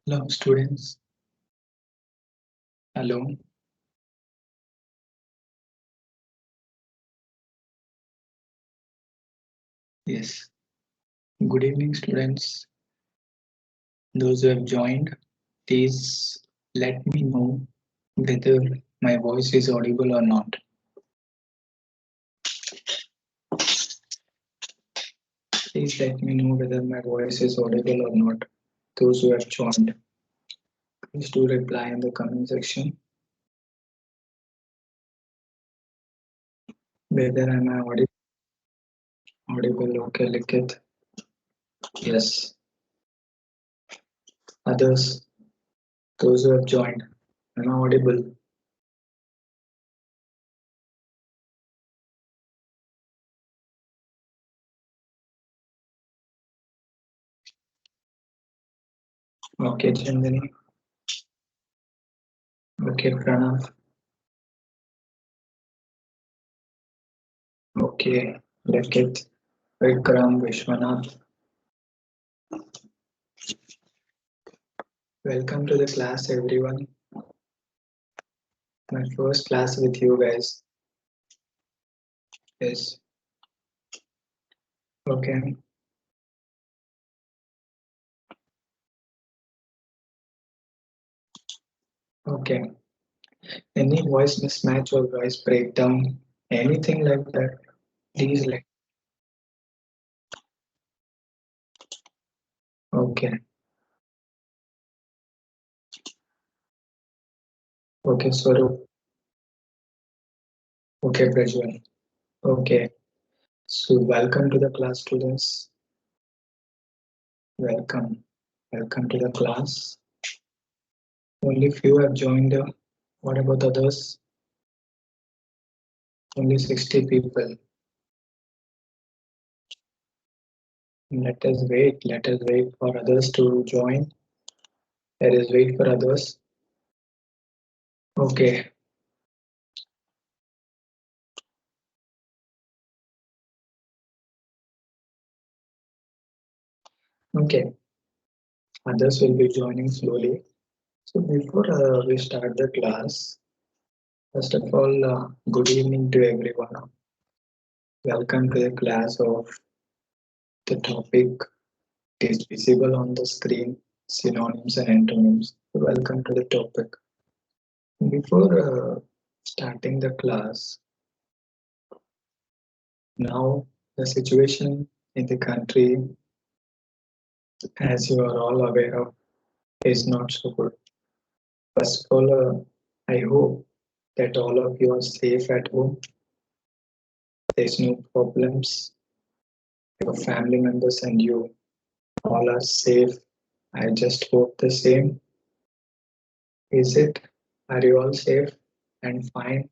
Hello, students. Hello. Yes. Good evening, students. Those who have joined, please let me know whether my voice is audible or not. Please let me know whether my voice is audible or not. Those who have joined, please do reply in the comment section whether am I audible. Okay, Likit. Yes. Others, those who have joined, am I audible? Okay, Chandani. Okay, Pranav. Okay, Likit. Vikram, Vishwanath. Welcome to the class, everyone. My first class with you guys. Yes. Okay. Okay. Any voice mismatch or voice breakdown, anything like that, please let. Okay. Okay, Swaroop. Okay, Prajwal. Okay. So welcome to the class, students. Welcome. Welcome to the class. Only few have joined. What about others? Only 60 people. Let us wait. Let us wait for others to join. Let us wait for others. Okay. Okay. Others will be joining slowly. So before we start the class, first of all, good evening to everyone. Welcome to the class of the topic is visible on the screen, synonyms and antonyms. Welcome to the topic. Before starting the class, now the situation in the country, as you are all aware of, is not so good. First of all, I hope that all of you are safe at home. There's no problems. Your family members and you all are safe. I just hope the same. Is it? Are you all safe and fine?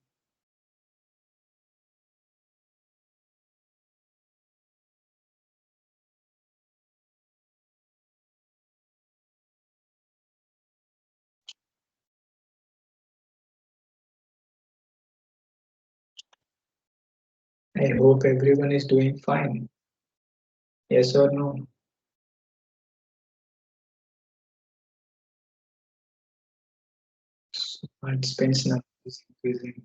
I hope everyone is doing fine. Yes or no? Participants number is increasing.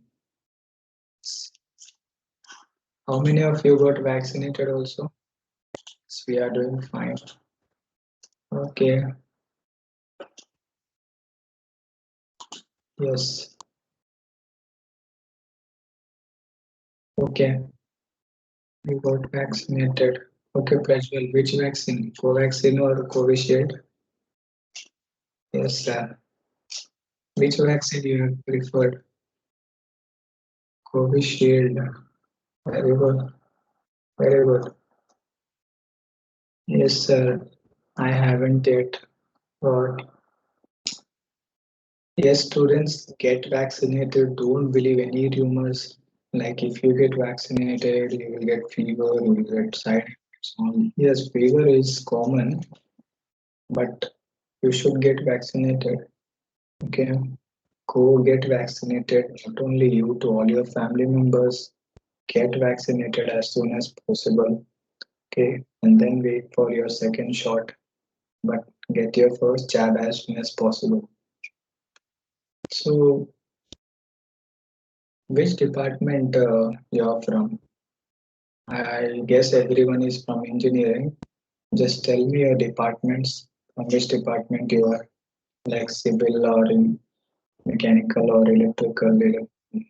How many of you got vaccinated also? Yes, we are doing fine. Okay. Yes. Okay. You got vaccinated. Okay, Prajwal, which vaccine? Covaxin or Covishield? Yes, sir. Which vaccine you have preferred? Covishield. Very good. Very good. Yes, sir. I haven't yet got. Yes, students, get vaccinated. Don't believe any rumors. Like if you get vaccinated, you will get fever, you will get side effects. Yes, fever is common, but you should get vaccinated. Okay, go get vaccinated. Not only you, to all your family members, get vaccinated as soon as possible. Okay, and then wait for your second shot. But Get your first job as soon as possible. So, which department you're from? I guess everyone is from engineering. Just tell me your departments, from which department you are, like civil or in mechanical or electrical.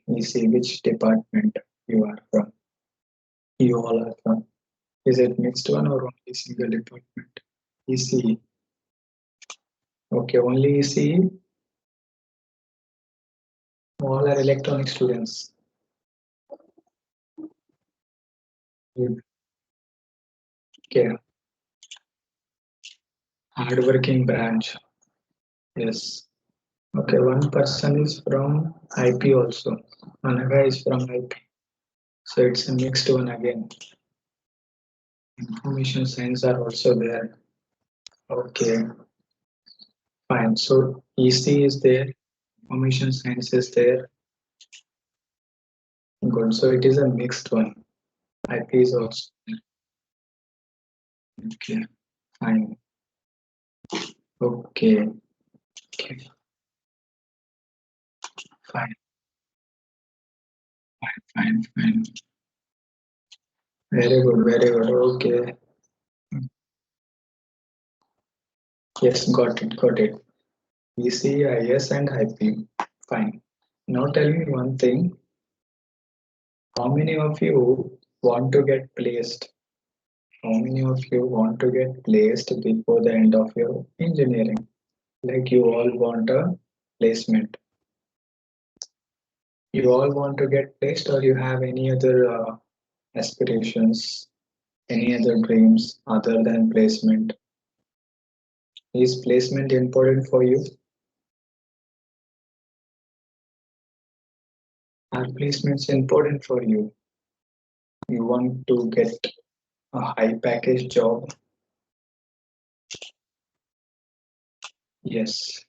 We see which department you are from. You all are from. Is it mixed one or only single department? ECE. Okay, only ECE. All are electronic students. Good. Okay, hardworking branch. Yes. Okay, one person is from IP also. Another is from IP. So it's a mixed one again. Information science are also there. Okay, fine. So EC is there. Information science is there. Good. So it is a mixed one. IP is also there. Okay, fine. Okay, okay, fine, fine, fine. Very good, very good. Okay. Yes, got it, got it. EC, IS, and IP. Fine. Now tell me one thing. How many of you want to get placed? How many of you want to get placed before the end of your engineering? Like you all want a placement. You all want to get placed, or you have any other aspirations, any other dreams other than placement? Is placement important for you? Are placements important for you? You want to get a high package job? Yes.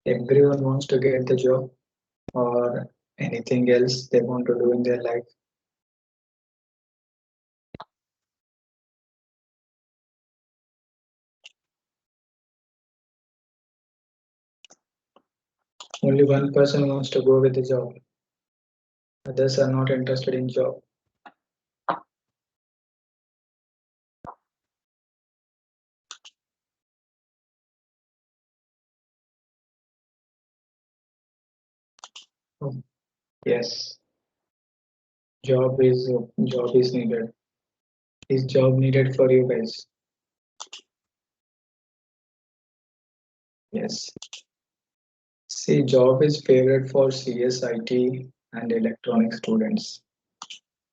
Everyone wants to get the job or anything else they want to do in their life. Only one person wants to go with the job. Others are not interested in job. Oh, yes, job is needed. Is job needed for you guys? Yes. See, job is favorite for CS, IT, and electronic students.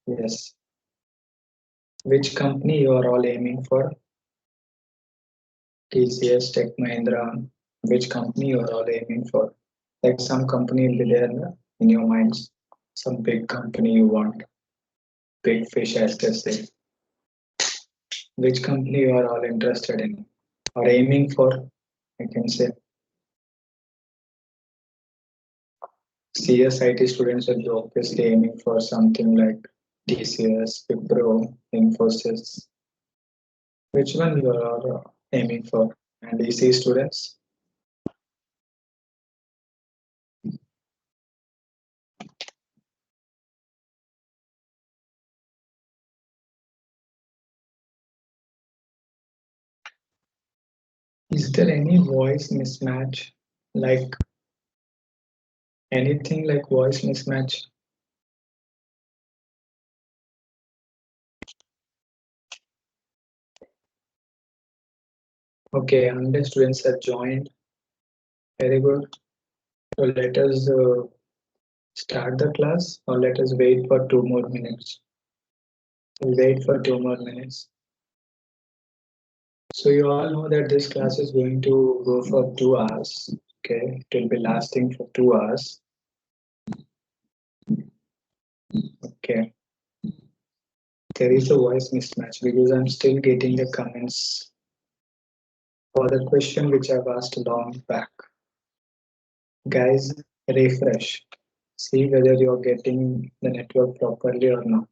Yes. Which company you are all aiming for? TCS, Tech Mahindra. Which company you are all aiming for? Like some company will be there in your minds. Some big company you want. Big fish, as they say. Which company you are all interested in or aiming for? I can say CSIT students will be obviously aiming for something like TCS, Wipro, Infosys. Which one you are aiming for? And EC students, is there any voice mismatch? Like anything like voice mismatch? Okay, 100 students have joined. Very good. So let us start the class or let us wait for 2 more minutes. We'll wait for 2 more minutes. So you all know that this class is going to go for 2 hours. Okay, it will be lasting for 2 hours. Okay, there is a voice mismatch because I'm still getting the comments for the question which I've asked long back. Guys, refresh. See whether you're getting the network properly or not.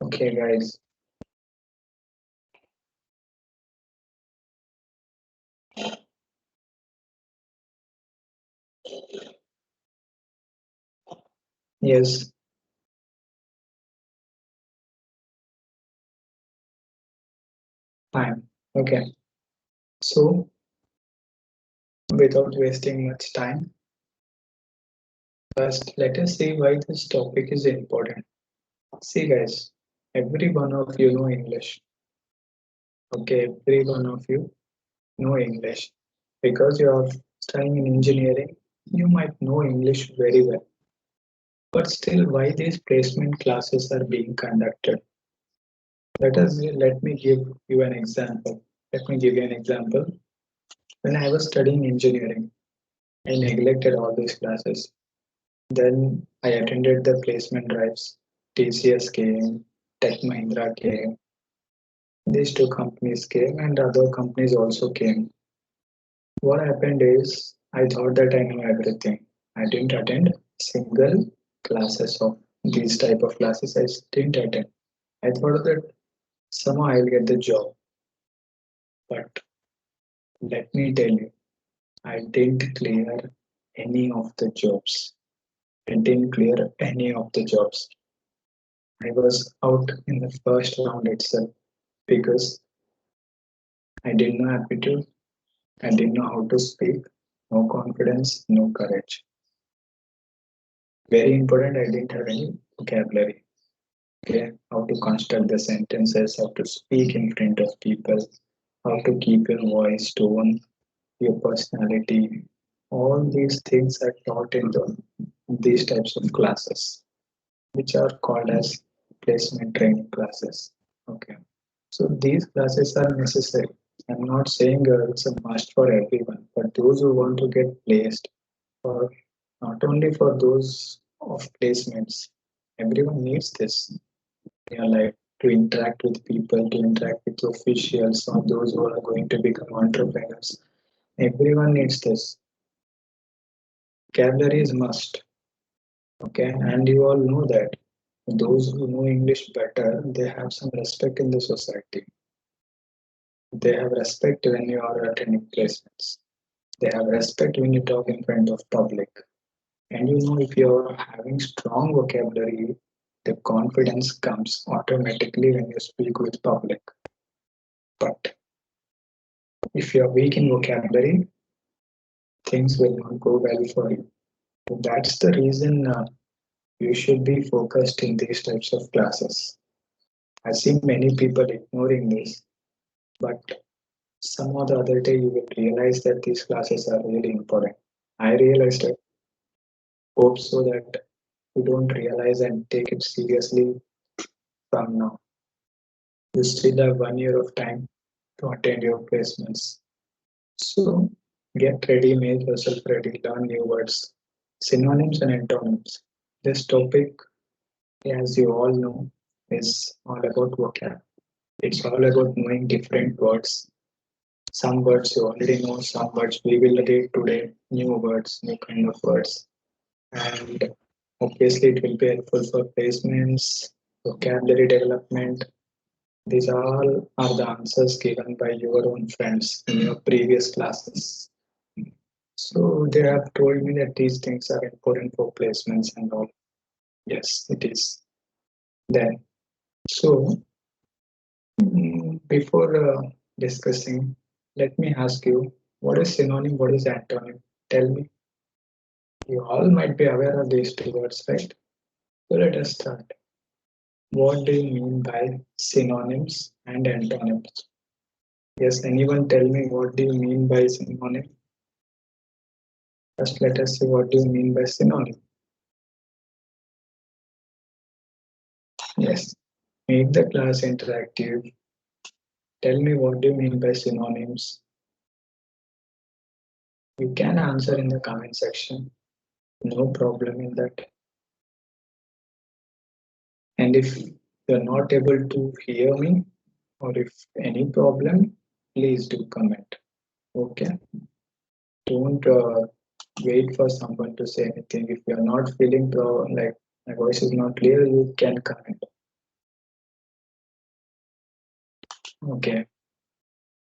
Okay, guys. Yes, fine. Okay. So, without wasting much time, first let us see why this topic is important. See, guys, every one of you know English. Okay, every one of you know English because you are studying in engineering. You might know English very well, but still, why these placement classes are being conducted? Let me give you an example. Let me give you an example. When I was studying engineering, I neglected all these classes. Then I attended the placement drives. TCS came, Tech Mahindra came. These two companies came, and other companies also came. What happened is I thought that I know everything. I didn't attend single classes of these type of classes. I didn't attend. I thought that somehow I'll get the job. But let me tell you, I didn't clear any of the jobs. I didn't clear any of the jobs. I was out in the first round itself because I didn't know aptitude, I didn't know how to speak, no confidence, no courage. Very important, I didn't have any vocabulary. Okay, how to construct the sentences, how to speak in front of people, how to keep your voice, tone, your personality. All these things are taught in these types of classes, which are called as placement training classes. Okay. So these classes are necessary. I'm not saying it's a must for everyone, but those who want to get placed, or not only for those of placements, everyone needs this. Like to interact with people, to interact with officials, or those who are going to become entrepreneurs. Everyone needs this. Vocabulary is must. Okay, and you all know that those who know English better, they have some respect in the society. They have respect when you are attending placements. They have respect when you talk in front of public. And you know, if you're having strong vocabulary, the confidence comes automatically when you speak with public. But if you're weak in vocabulary, things will not go well for you. So that's the reason you should be focused in these types of classes. I see many people ignoring this, but some or the other day you will realize that these classes are really important. I realized it. Hope so that you don't realize and take it seriously from now. You still have 1 year of time to attend your placements. So get ready, make yourself ready, learn new words, synonyms and antonyms. This topic, as you all know, is all about vocab. It's all about knowing different words. Some words you already know, some words we will read today, new words, new kind of words. And obviously, it will be helpful for placements, vocabulary development. These all are the answers given by your own friends in your previous classes. So they have told me that these things are important for placements and all. Yes, it is. Then, so before discussing, let me ask you, what is synonym? What is antonym? Tell me. You all might be aware of these two words, right? So let us start. What do you mean by synonyms and antonyms? Yes, anyone tell me what do you mean by synonym? First, let us see what do you mean by synonym. Yes, make the class interactive. Tell me what do you mean by synonyms. You can answer in the comment section. No problem in that. And if you're not able to hear me or if any problem, please do comment. Okay. Don't wait for someone to say anything. If you're not feeling like my voice is not clear, you can comment. Okay.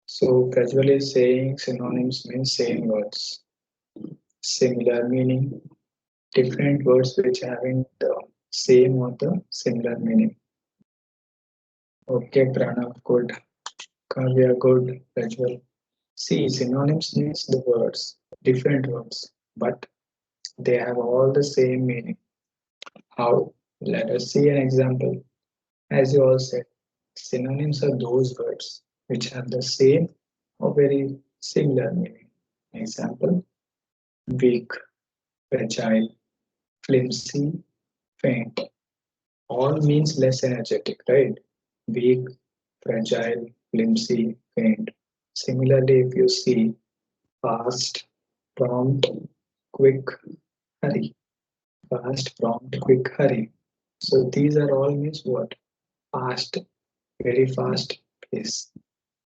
So Prajwal is saying synonyms means same words. similar meaning, different words which having the same or the similar meaning. Okay, Pranav, good. Kavya, good. Rajwal. See, synonyms means the words, different words, but they have all the same meaning. How? Let us see an example. As you all said, synonyms are those words which have the same or very similar meaning. Example, weak, fragile, flimsy, faint. All means less energetic, right? Weak, fragile, flimsy, faint. Similarly, if you see fast, prompt, quick, hurry. Fast, prompt, quick, hurry. So these are all means what? Fast, very fast pace.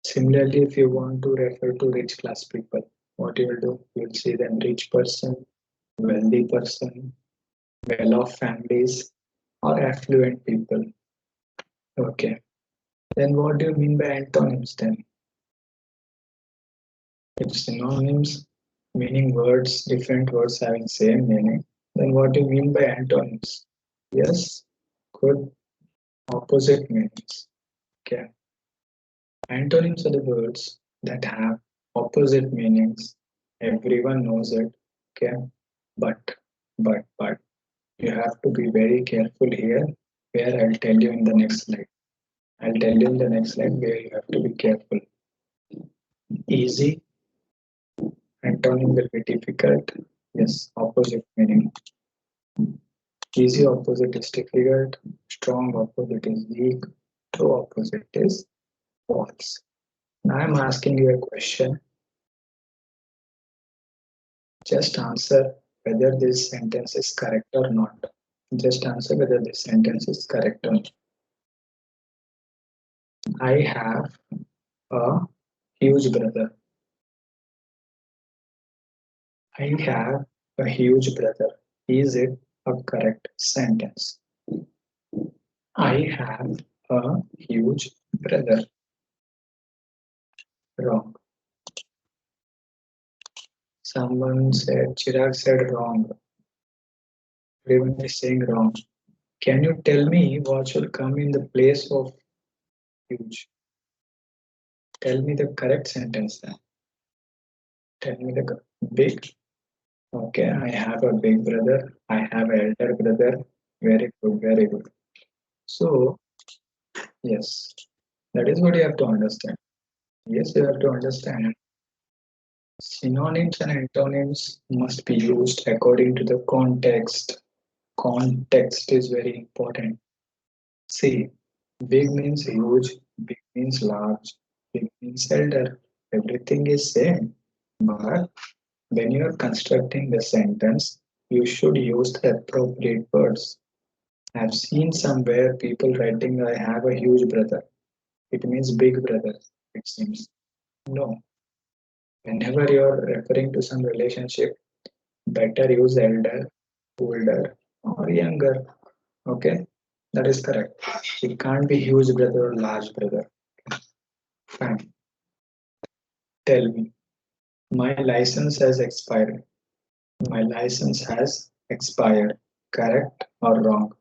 Similarly, if you want to refer to rich class people, what you will do? You will see them rich person, wealthy person, well-off families, or affluent people. Okay. Then what do you mean by antonyms then? If synonyms meaning words, different words having same meaning, then what do you mean by antonyms? Yes, good opposite meanings. Okay. Antonyms are the words that have opposite meanings. Everyone knows it. Okay. But, but, you have to be very careful here, where I'll tell you in the next slide. I'll tell you in the next slide where you have to be careful. Easy, antonym will be difficult. Yes, opposite meaning. Easy opposite is difficult. Strong opposite is weak. True opposite is false. Now I'm asking you a question. Just answer whether this sentence is correct or not. Just answer whether this sentence is correct or not. I have a huge brother. I have a huge brother. Is it a correct sentence? I have a huge brother. Wrong. Someone said, Chirag said wrong. Everyone is saying wrong. Can you tell me what should come in the place of huge? Tell me the correct sentence then. Tell me the big. Okay, I have a big brother. I have an elder brother. Very good, very good. So, yes, that is what you have to understand. Yes, you have to understand. Synonyms and antonyms must be used according to the context. Context is very important. See, big means huge, big means large, big means elder. Everything is same. But when you are constructing the sentence, you should use the appropriate words. I've seen somewhere people writing, I have a huge brother. It means big brother, it seems. No. Whenever you're referring to some relationship, better use elder, older, or younger. Okay? That is correct. It can't be huge brother or large brother. Fine. Tell me. My license has expired. My license has expired. Correct or wrong?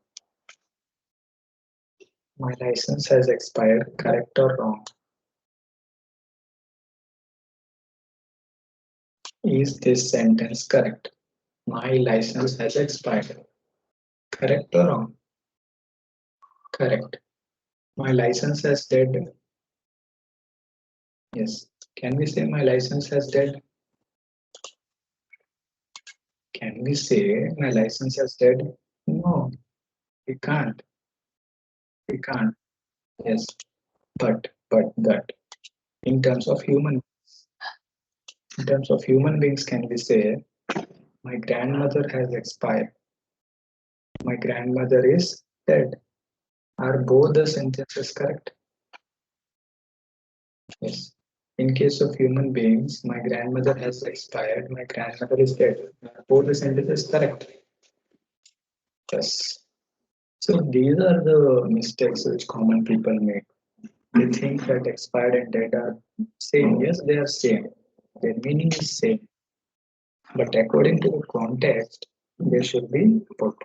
My license has expired. Correct or wrong? Is this sentence correct? My license has expired. Correct or wrong? Correct. My license has dead. Yes. Can we say my license has dead? Can we say my license has dead? No, we can't. We can't. Yes. But in terms of human beings, can we say my grandmother has expired? My grandmother is dead. Are both the sentences correct? Yes. In case of human beings, my grandmother has expired, my grandmother is dead. Are both the sentences correct? Yes. So these are the mistakes which common people make. They think that expired and dead are same. Yes, they are same. Their meaning is same. But according to the context, they should be put.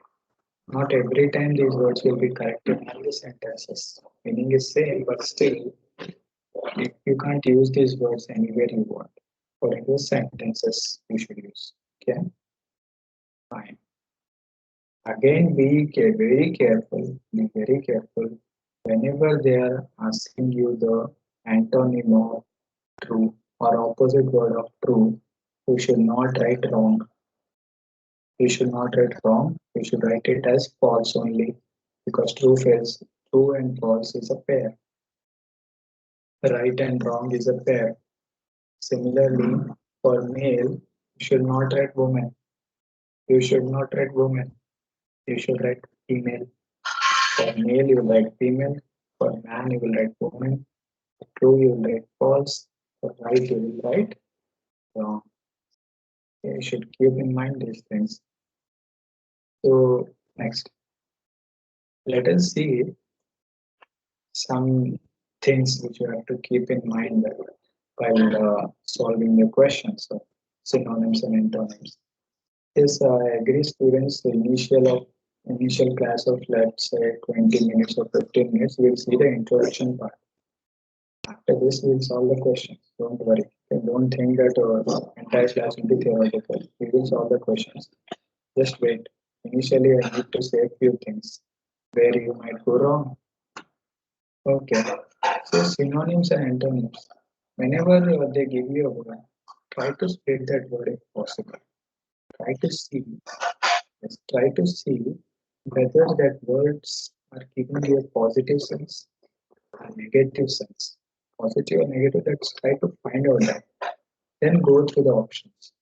Not every time these words will be correct in all the sentences. Meaning is same, but still you can't use these words anywhere you want. For the sentences you should use. Okay, fine. Again, very careful. Be very careful. Whenever they are asking you the antonym of true or opposite word of true, you should not write wrong. You should not write wrong. You should write it as false only, because true and false is a pair. Right and wrong is a pair. Similarly, for male, you should not write woman. You should not write woman. You should write female. For male, you will write female. For man, you will write woman. For true, you will write false. For right, you will write wrong. You should keep in mind these things. So, next, let us see some things which you have to keep in mind while solving the questions of synonyms and antonyms. Yes, I agree, students. The initial class of, let's say, 20 minutes or 15 minutes, we'll see the introduction part. After this, we'll solve the questions. Don't worry. Okay, don't think that entire class will be theoretical. We will solve the questions. Just wait. Initially, I need to say a few things where you might go wrong. Okay. So synonyms and antonyms. Whenever they give you a word, try to split that word if possible. Try to see. Yes, try to see whether that words are giving you a positive sense or negative sense. Positive or negative, let's try to find out that. Then go through the options.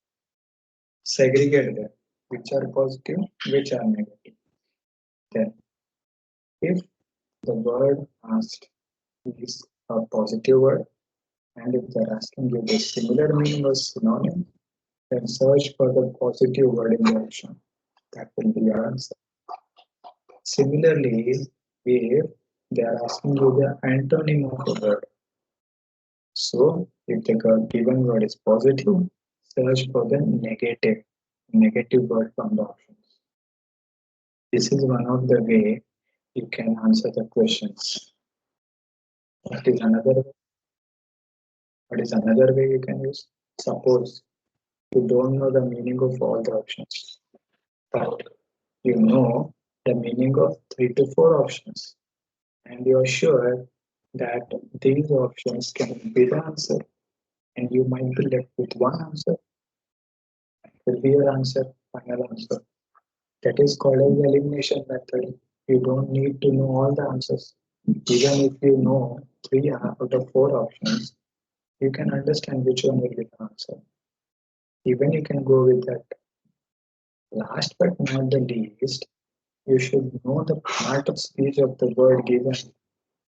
Segregate them. Which are positive, which are negative. Then, if the word asked is a positive word, and if they're asking you the similar meaning or synonym, then search for the positive word in the option. That will be your answer. Similarly, if they are asking you the antonym of a word, so if the given word is positive, search for the negative word from the options. This is one of the way you can answer the questions. What is another? What is another way you can use? Suppose you don't know the meaning of all the options, but you know the meaning of 3 to 4 options, and you are sure that these options can be the answer, and you might be left with one answer. It will be your answer, final answer. That is called as the elimination method. You don't need to know all the answers. Even if you know 3 out of 4 options, you can understand which one will be the answer. Even you can go with that. Last but not the least, you should know the part of speech of the word given.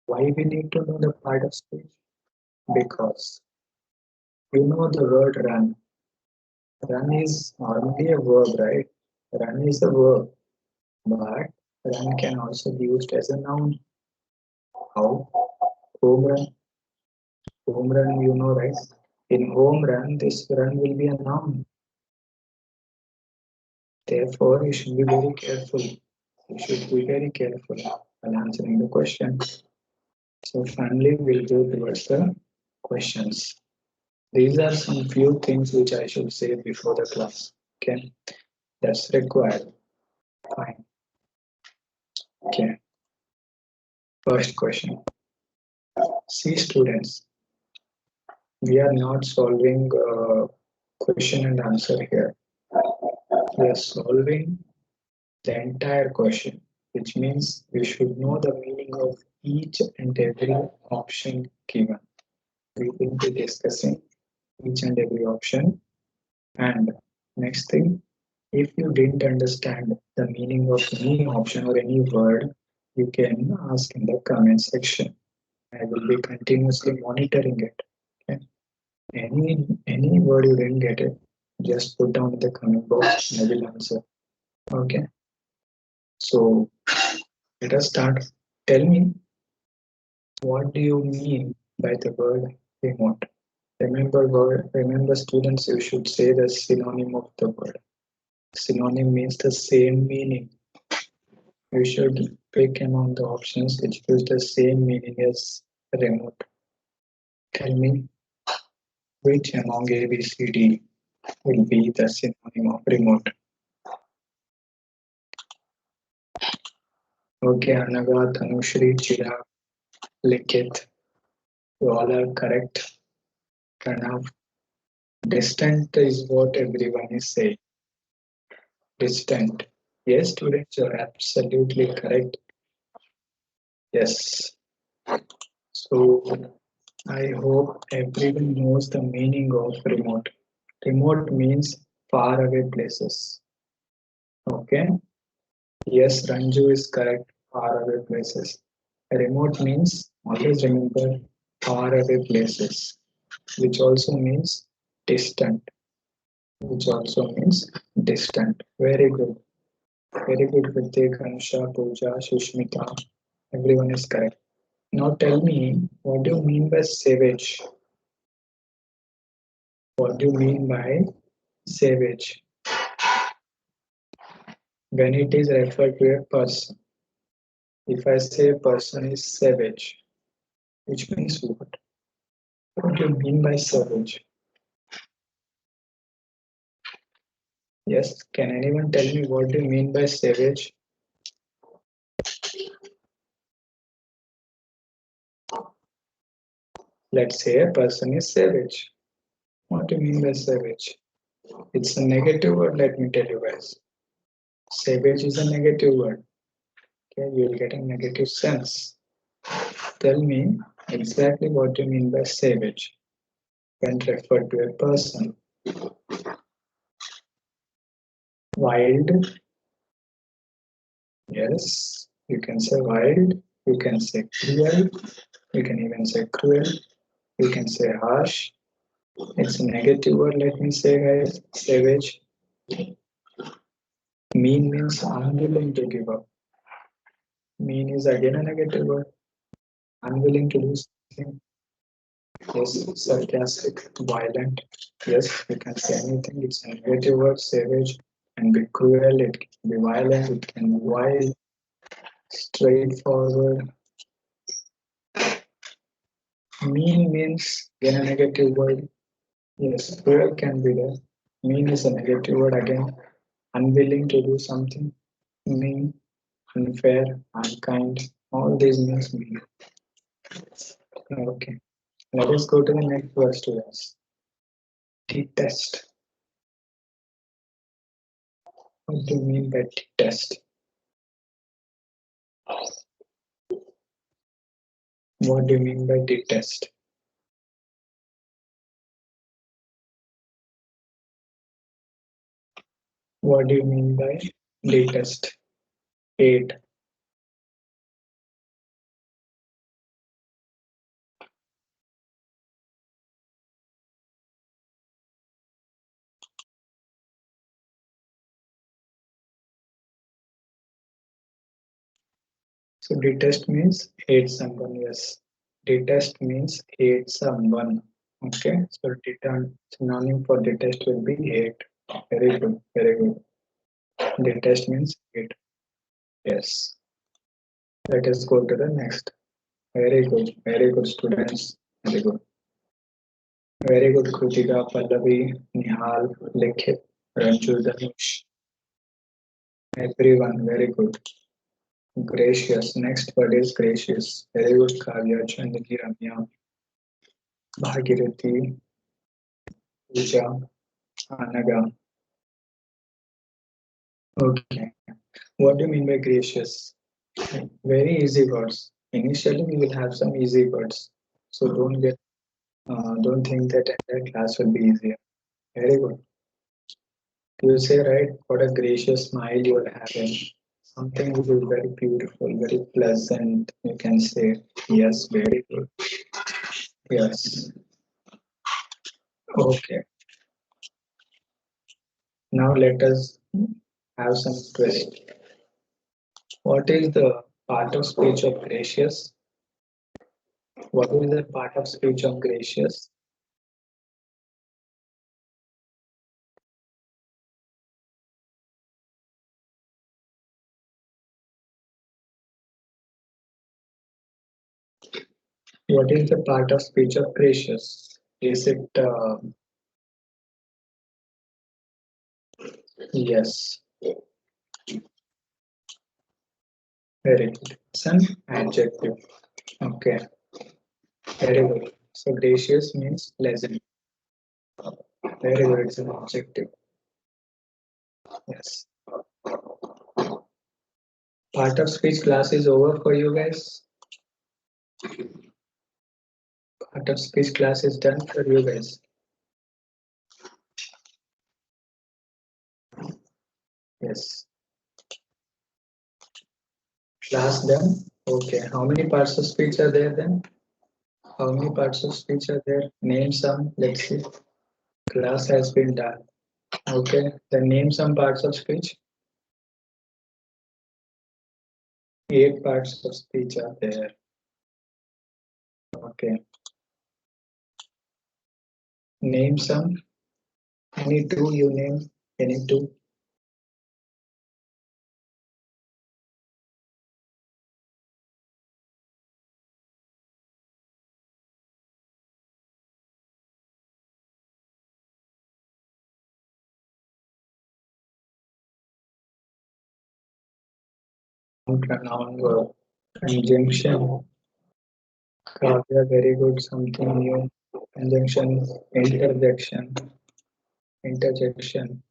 Why we need to know the part of speech? Because you know the word run. Run is normally a verb, right? Run is a verb, but run can also be used as a noun. How? Home run. Home run, you know, right? In home run, this run will be a noun. Therefore, you should be very careful. You should be very careful while answering the question. So finally, we'll go towards the questions. These are some few things which I should say before the class. Okay, that's required. Fine. Okay. First question. See, students, we are not solving question and answer here. We are solving the entire question, which means we should know the meaning of each and every option given. We will be discussing each and every option. And next thing, if you didn't understand the meaning of any option or any word, you can ask in the comment section. I will be continuously monitoring it. Okay? Any word you didn't get it, just put down in the comment box and I will answer. Okay. So let us start. Tell me, what do you mean by the word remote? Remember students, you should say the synonym of the word. Synonym means the same meaning. You should pick among the options which gives the same meaning as remote. Tell me which among A, B, C, D will be the synonym of remote. Okay, Anaga, Tanushri, Chirag, Likit, you all are correct. Pranav, distant is what everyone is saying. Distant. Yes, students, you're absolutely correct. Yes. So I hope everyone knows the meaning of remote. Remote means far away places. Okay. Yes, Ranju is correct. Far away places. Remote means always remember far away places, which also means distant. Which also means distant. Very good. Very good, Kritik, Anusha, Pooja, Sushmita. Everyone is correct. Now tell me, what do you mean by savage? What do you mean by savage? When it is referred to a person. If I say a person is savage, which means what? What do you mean by savage? Yes, can anyone tell me what do you mean by savage? Let's say a person is savage. What do you mean by savage? It's a negative word, let me tell you guys. Savage is a negative word. Okay, you'll get a negative sense. Tell me exactly what you mean by savage when referred to a person. Wild, yes, you can say wild, you can say cruel, you can even say cruel, you can say harsh. It's a negative word, let me say, guys. Savage. Mean means unwilling to give up. Mean is again a negative word. Unwilling to do something. Yes, sarcastic, violent. Yes, you can say anything. It's a negative word. Savage can be cruel, it can be violent, it can be wild, straightforward. Mean means again a negative word. Yes, cruel can be there. Mean is a negative word again. Unwilling to do something. Mean, unfair, unkind. All these means mean. Okay. Let us go to the next word, students. Detest. What do you mean by detest? What do you mean by detest? What do you mean by detest? Hate. So detest means hate someone. Yes. Detest means hate someone. Okay. So synonym for detest will be hate. Very good. Very good. Detest means hate. Yes. Let us go to the next. Very good. Very good, students. Very good. Very good, Krutika, Pallavi, Nihal, Likhit, Ranju, Dhanush. Everyone, very good. Gracious. Next word is gracious. Very good, Kavya, Chandni, Ramya, Bhagirathi, Pooja, Anaga. Okay. What do you mean by gracious? Very easy words. Initially, we will have some easy words. So don't think that entire class will be easier. Very good. You say right, what a gracious smile you are having. Something which is very beautiful, very pleasant. You can say yes, very good. Yes. Okay. Now let us have some twist. What is the part of speech of gracious? What is the part of speech of gracious? What is the part of speech of precious? Is it yes? Very good. It's an adjective. Okay, very good. So gracious means pleasant. Very good. It's an adjective. Yes. Part of speech class is over for you guys. Part of speech class is done for you guys. Yes. Class done. Okay. How many parts of speech are there then? How many parts of speech are there? Name some. Let's see. Class has been done. Okay. Then name some parts of speech. 8 parts of speech are there. Okay. Name some. Any two you name. Any two. Pronoun verb. Conjunction. Kavya, very good. Something new. Conjunction. Interjection. Interjection.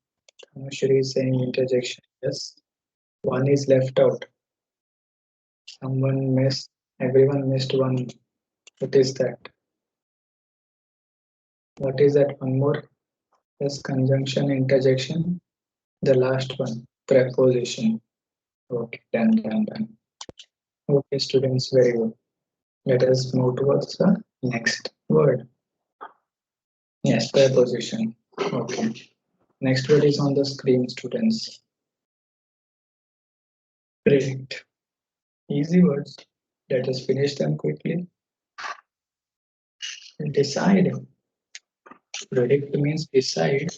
Tanushree is saying interjection. Yes. One is left out. Someone missed. Everyone missed one. What is that? What is that? One more. Yes, conjunction, interjection. The last one, preposition. Okay, done, done, done. Okay, students, very good. Let us move towards the next word. Yes, preposition. Okay. Next word is on the screen, students. Predict. Easy words. Let us finish them quickly. Decide. Predict means decide.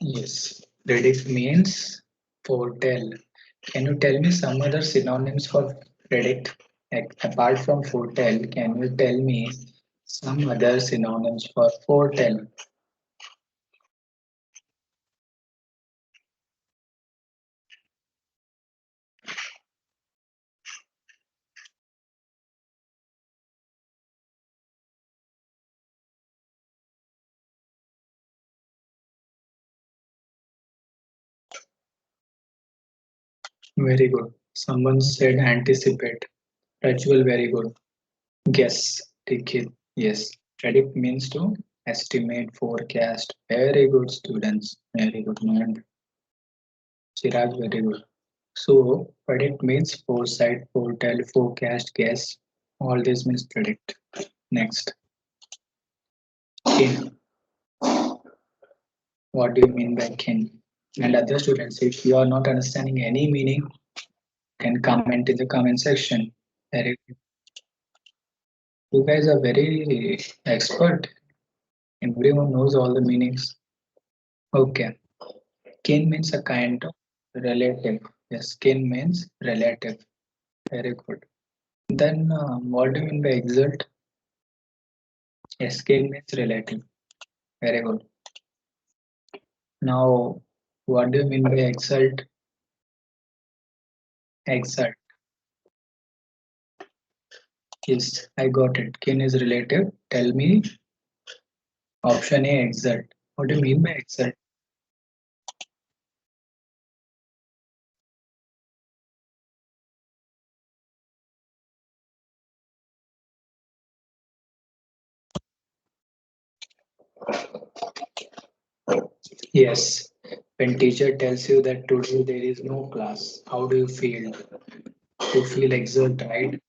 Yes. Predict means foretell. Can you tell me some other synonyms for predict? Apart from foretell, can you tell me some other synonyms for foretell? Very good. Someone said anticipate. Ritual, very good. Guess, take it. Yes. Predict means to estimate, forecast. Very good, students. Very good, man. Chirag, very good. So, predict means foresight, foretell, forecast, guess. All this means predict. Next. Kin. What do you mean by kin? And other students, if you are not understanding any meaning, can comment in the comment section. Very, you guys are very expert. Everyone knows all the meanings. Okay. Kin means a kind of relative. Yes, kin means relative. Very good. Then what do you mean by exalt? Yes, kin means relative. Very good. Now, what do you mean by exalt? Exalt. Yes, I got it. Kin is relative. Tell me option A, exalt. What do you mean by exalt? Yes. When teacher tells you that today there is no class, how do you feel? You feel exalt, right?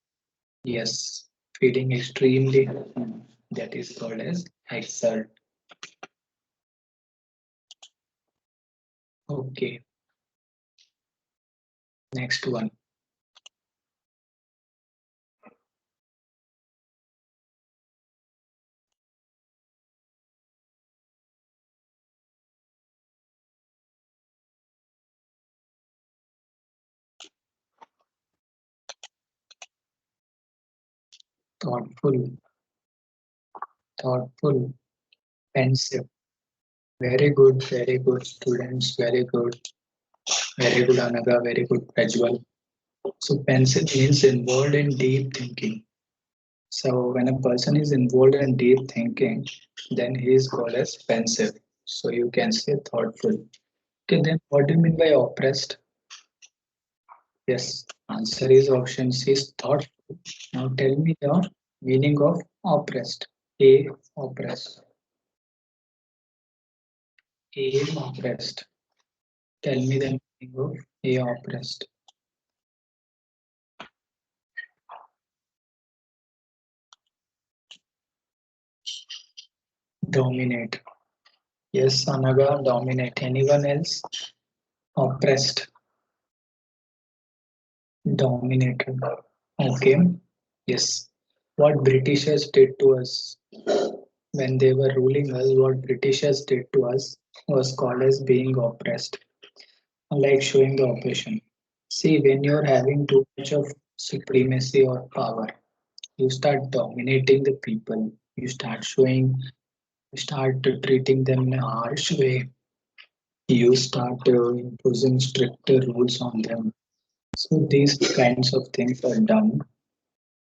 Yes. Feeling extremely happy. That is called as exalt. Okay. Next one. thoughtful, thoughtful, pensive. Very good students, very good Anaga, very good Prajwal. So pensive means involved in deep thinking. So when a person is involved in deep thinking, then he is called as pensive. So you can say thoughtful. Okay, then what do you mean by oppressed? Yes, answer is option C is thoughtful. Now tell me the meaning of oppressed. A oppressed. A oppressed. Tell me the meaning of A oppressed. Dominate. Yes, Anaga, dominate. Anyone else? Oppressed. Dominated. Okay. Yes. What Britishers did to us when they were ruling us, what Britishers did to us was called as being oppressed, like showing the oppression. See, when you're having too much of supremacy or power, you start dominating the people. You start treating them in a harsh way. You start imposing stricter rules on them. So these kinds of things are done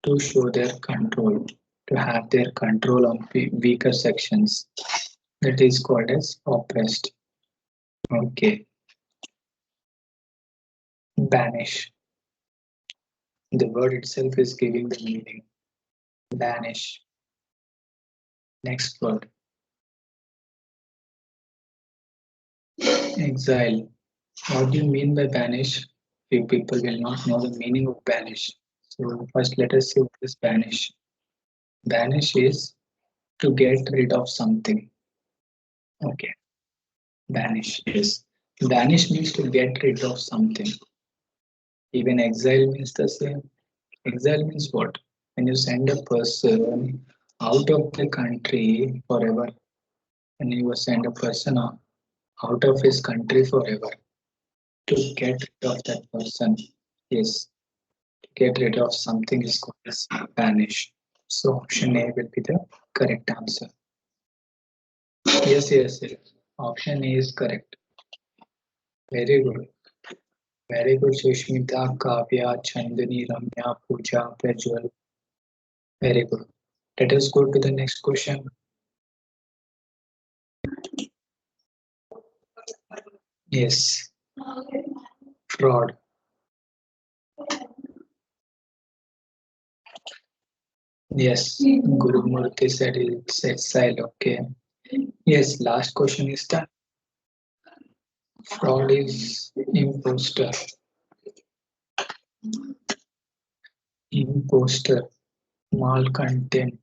to show their control, to have their control on weaker sections. That is called as oppressed. Okay, banish. The word itself is giving the meaning. Banish. Next word, exile. What do you mean by banish? Few people will not know the meaning of banish. So first let us see what is banish. Banish is to get rid of something. Okay, banish. Yes. Banish means to get rid of something. Even exile means the same. Exile means what? When you send a person out of the country forever, when you send a person out of his country forever to get rid of that person, yes, to get rid of something is called as banish. So option A will be the correct answer. Yes, yes, yes. Option A is correct. Very good. Very good, Sushmita, Kavya, Chandani, Ramya, Pooja, Prajwal. Very good. Let us go to the next question. Yes, fraud. Yes, Guru Murthy said it's exile. Okay. Yes, last question is that fraud is imposter. Imposter, malcontent.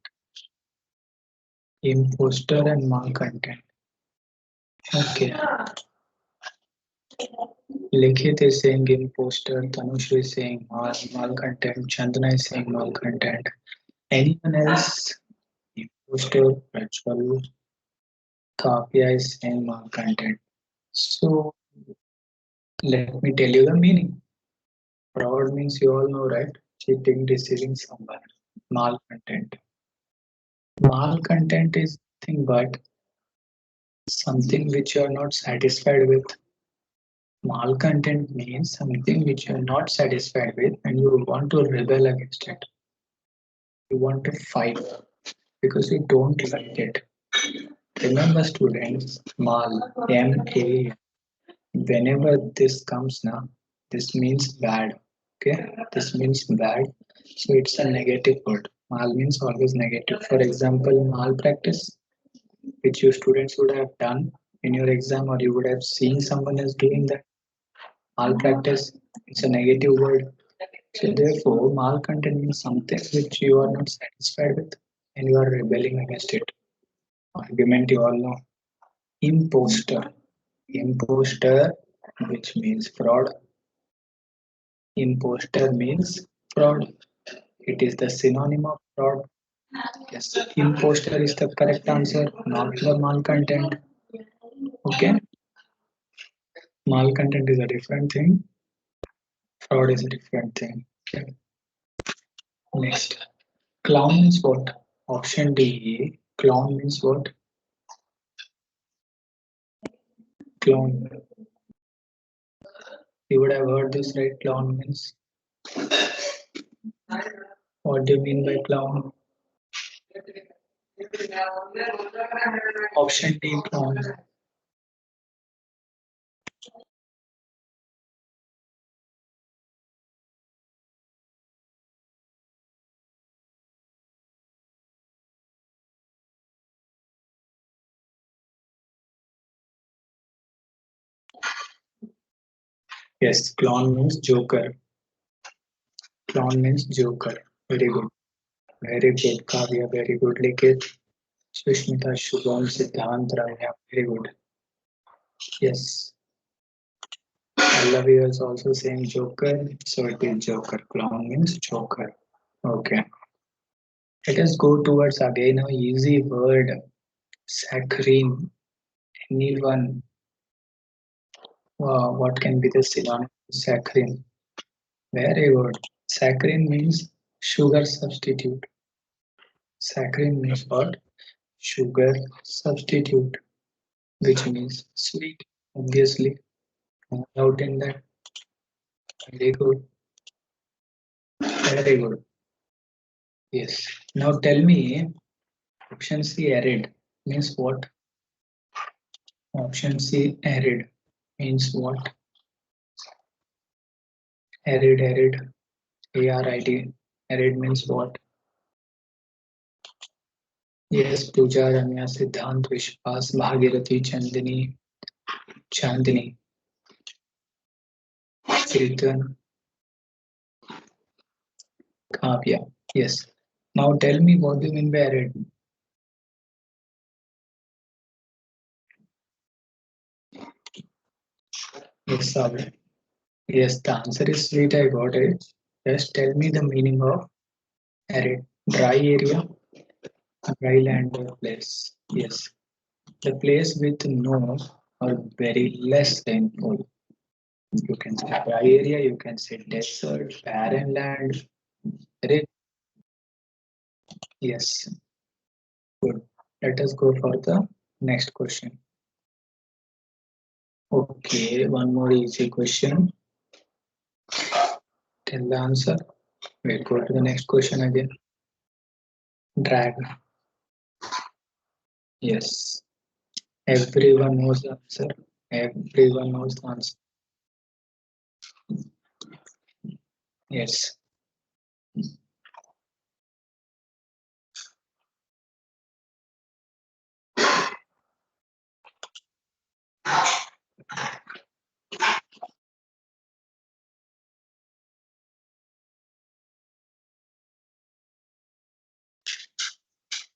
Imposter and malcontent. Okay. Likhit is saying imposter. Tanush is saying malcontent. Chandana is saying malcontent. Anyone else? Imposter, Rachel, Kavya is saying malcontent. So let me tell you the meaning. Fraud means you all know, right? Cheating, deceiving someone. Malcontent. Malcontent is nothing but something which you are not satisfied with. Malcontent means something which you are not satisfied with and you want to rebel against it. You want to fight because you don't like it. Remember, students, mal, M-A, whenever this comes now, this means bad. Okay, this means bad. So it's a negative word. Mal means always negative. For example, malpractice, which you students would have done in your exam, or you would have seen someone else doing that. Malpractice, it's a negative word. So therefore, malcontent means something which you are not satisfied with and you are rebelling against it. Argument you all know. Imposter. Imposter, which means fraud. Imposter means fraud. It is the synonym of fraud. Yes, imposter is the correct answer, not the malcontent. Okay, malcontent is a different thing. Fraud is a different thing. Okay. Next. Clown means what? Option D. Clown means what? Clown. You would have heard this, right? Clown means. What do you mean by clown? Option D. Clown. Yes, clown means joker. Clown means joker. Very good. Very good, Kavya. Very good. Likit, Sushmita, Shubham, Siddhant, Ramya. Very good. Yes. Allavi is also saying joker. So it is joker. Clown means joker. Okay. Let us go towards again a easy word. Saccharine. Anyone? What can be the synonym? Saccharine. Very good. Saccharine means sugar substitute. Saccharine means what? Sugar substitute, which means sweet. Obviously, no doubt in that. Very good. Very good. Yes. Now tell me, option C, arid means what? Option C, arid means what? Arid, arid, ARID. Arid means what? Yes, Pooja, Ramya, Siddhant, Vishwas, Bhagirathi, Chandini, Chetan, Kavya. Yes. Now tell me what do you mean by arid? Yes, Sabe. Yes, the answer is sweet. I got it. Just tell me the meaning of arid. Dry area, dry land or place. Yes. The place with no or very less rainfall. You can say dry area, you can say desert, barren land. Arid. Yes. Good. Let us go for the next question. Okay, one more easy question. Tell the answer. We'll go to the next question again. Drag. Yes. Everyone knows the answer. Everyone knows the answer. Yes.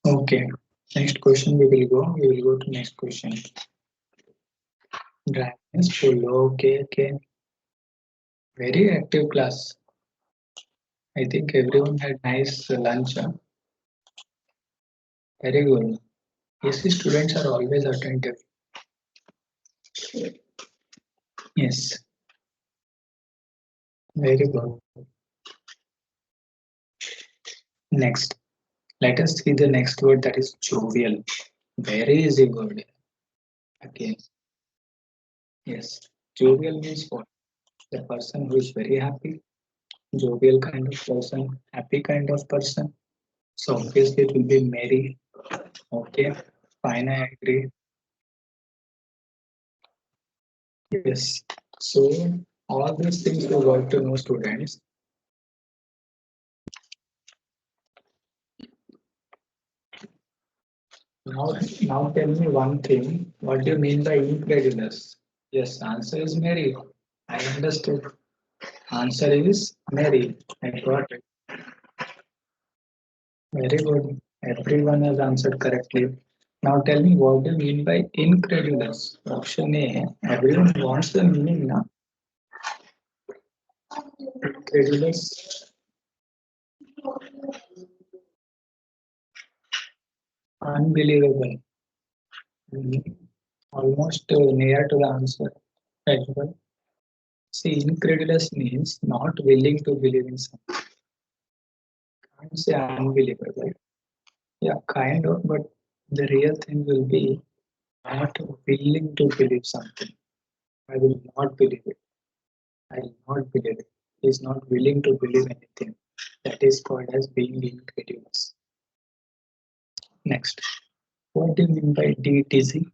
Okay. Next question we will go. We will go to next question. Drag is full. Okay, okay. Very active class. I think everyone had nice lunch. Huh? Very good. Yes, students are always attentive. Yes. Very good. Next. Let us see the next word that is jovial. Very easy word. Okay. Yes. Jovial means what? The person who is very happy. Jovial kind of person. Happy kind of person. So obviously it will be merry. Okay. Fine, I agree. Yes. So all these things we got to know, students. Now, now tell me one thing. What do you mean by incredulous? Yes, answer is Mary. I understood. Answer is Mary. I got it. Very good. Everyone has answered correctly. Now tell me what do you mean by incredulous? Option A. Everyone wants the meaning now. Incredulous, unbelievable. Mhm. Almost near to the answer. Right, right. See, incredulous means not willing to believe in something. say unbeliever, right? Yeah, kind of, but the real thing will be not willing to believe something. I will not believe it. I will not believe it. He is not willing to believe anything. That is called as being incredulous. Next, what do you mean by D dizzy?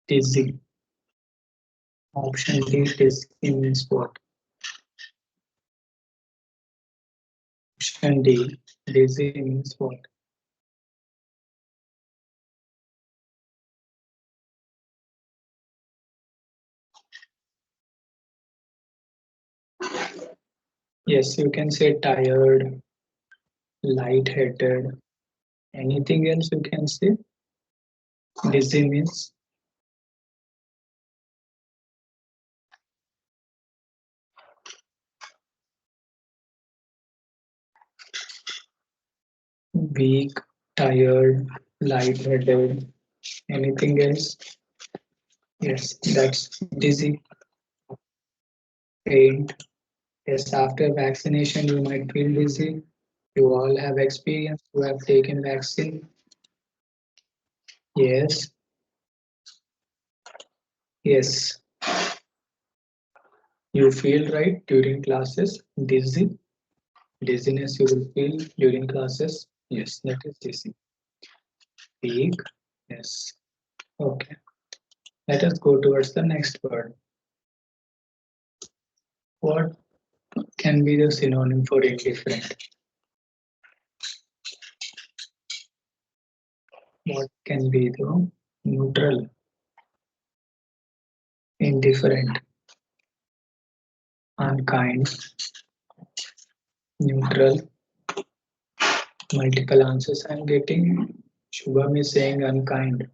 Dizzy. Option D dizzy means what? Option D dizzy means what? Yes, you can say tired, light-headed. Anything else you can say? Dizzy means weak, tired, light-headed. Anything else? Yes, that's dizzy, faint. Yes, after vaccination, you might feel dizzy. You all have experience who have taken vaccine. Yes, yes. You feel right during classes, dizzy. Dizziness you will feel during classes. Yes, that is dizzy. Weak. Yes. Okay. Let us go towards the next word. What can be the synonym for indifferent? What can be the neutral, indifferent, unkind, neutral? Multiple answers I'm getting. Shubham is saying unkind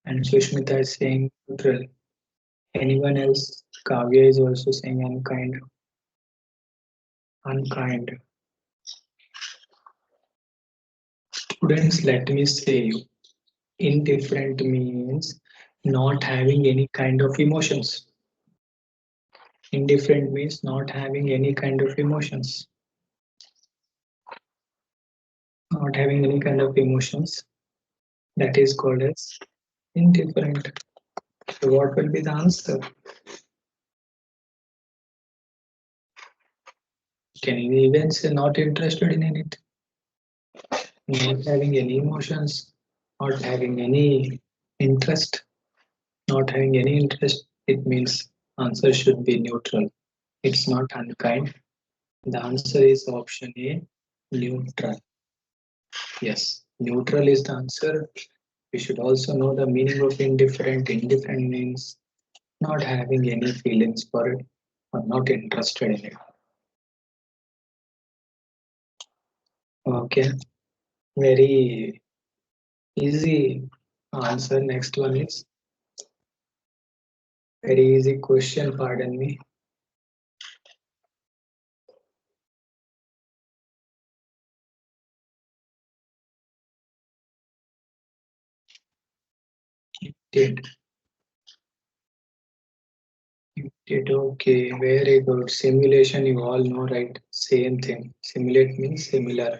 and Sushmita is saying neutral. Anyone else? Kavya is also saying unkind. Unkind. Students, let me say, indifferent means not having any kind of emotions. Indifferent means not having any kind of emotions. Not having any kind of emotions. That is called as indifferent. So what will be the answer? Can you even say not interested in anything? Not having any emotions, not having any interest, not having any interest, it means answer should be neutral. It's not unkind. The answer is option A, neutral. Yes, neutral is the answer. We should also know the meaning of indifferent. Indifferent means not having any feelings for it or not interested in it. Okay, very easy answer. Next one is very easy question, pardon me. Did did okay, very good. Simulation, you all know, right? Same thing. Simulate means similar.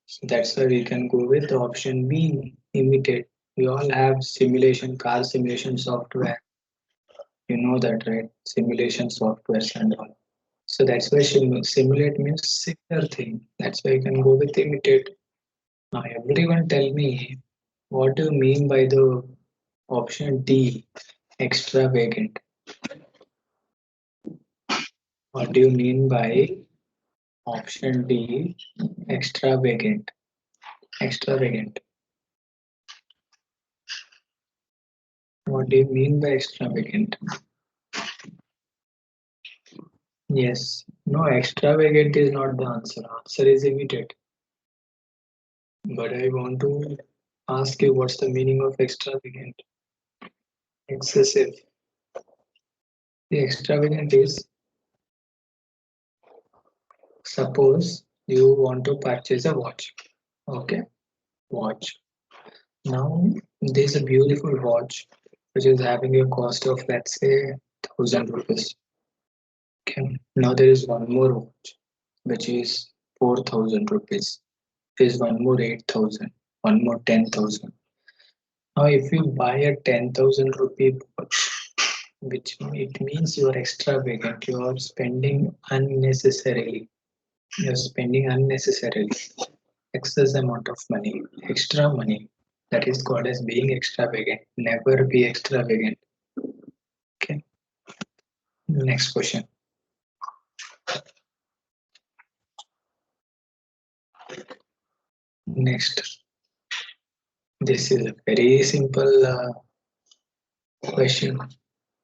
So that's why we can go with option B, imitate. We all have simulation, car simulation software. You know that, right? Simulation softwares and all. So that's why simulate means similar thing. That's why you can go with imitate. Now everyone tell me, what do you mean by the option D, extravagant? What do you mean by option D, extravagant? Extravagant. What do you mean by extravagant? Yes. No, extravagant is not the answer. Answer is imitate. But I want to ask you what's the meaning of extravagant? Excessive. The extravagant is, suppose you want to purchase a watch. Okay, watch. Now there's a beautiful watch which is having a cost of, let's say, 1,000 rupees. Okay. Now there is one more watch which is 4,000 rupees. Is one more 8,000. One more 10,000. Now, if you buy a 10,000 rupee book, which it means you are extravagant, you are spending unnecessarily. You are spending unnecessarily excess amount of money, extra money. That is called as being extravagant. Never be extravagant. Okay. Next question. Next. This is a very simple question.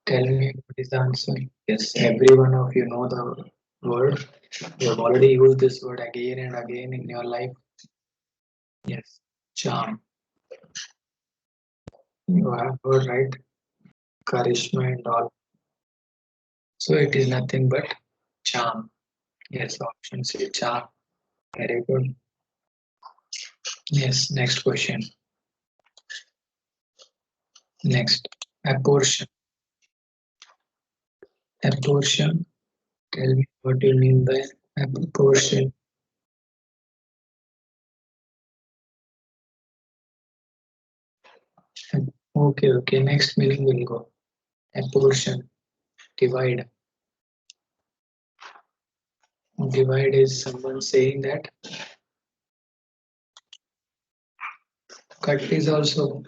Tell me what is the answer. Yes, every one of you know the word. You have already used this word again and again in your life. Yes, charm. You have heard right, charisma and all. So it is nothing but charm. Yes, option C, charm. Very good. Yes, next question. Next, apportion. Apportion. Tell me what you mean by apportion. Okay. Next meaning will go. Apportion. Divide. Divide is someone saying that cut is also.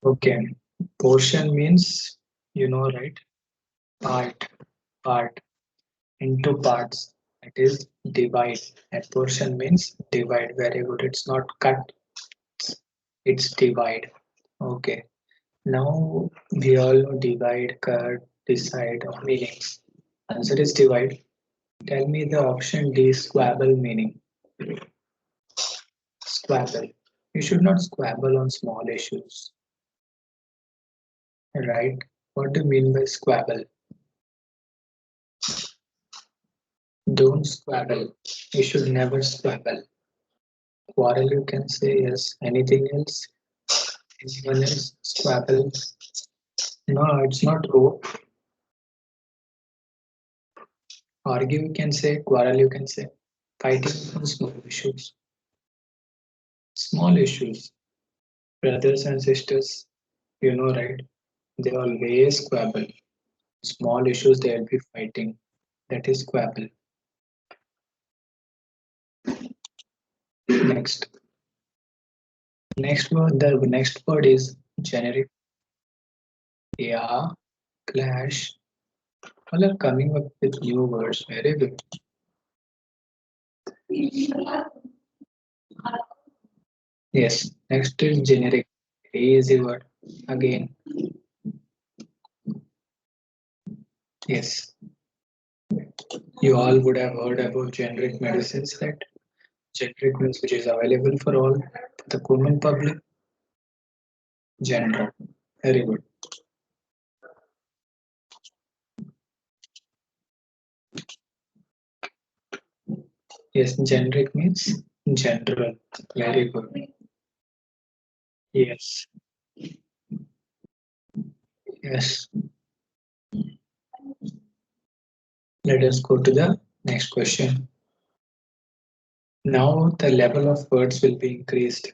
Okay. Portion means, you know, right? Part into parts. It is divide. Apportion means divide. Very good. It's not cut, it's divide. Okay. Now we all know divide, cut, decide of meanings. Answer is divide. Tell me the option D, squabble meaning. Squabble. You should not squabble on small issues, right? What do you mean by squabble? Don't squabble. You should never squabble. Quarrel, you can say yes. Anything else? Anyone else? Squabble. No, it's not rope. Argue, you can say. Quarrel, you can say. Fighting on small issues. Small issues. Brothers and sisters, you know, right? They always squabble. Small issues they'll be fighting. That is squabble. Next. Next word, the next word is generic. Yeah, clash. All are coming up with new words. Very good. Yes, next is generic. Easy word. Again, yes. You all would have heard about generic medicines, right? Generic means which is available for all, the common public. General. Very good. Yes, generic means general. Very good. Yes, yes. Let us go to the next question. Now the level of words will be increased.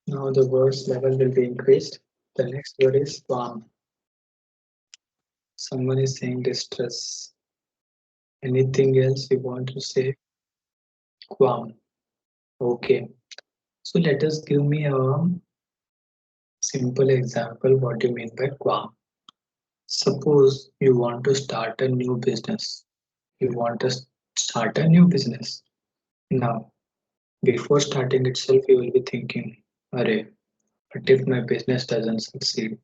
Now the words level will be increased. The next word is calm. Someone is saying distress. Anything else you want to say? Qualm. Okay. So let us give me a simple example. What do you mean by qualm? Suppose you want to start a new business. You want to start a new business. Now, before starting itself, you will be thinking, Array, what if my business doesn't succeed?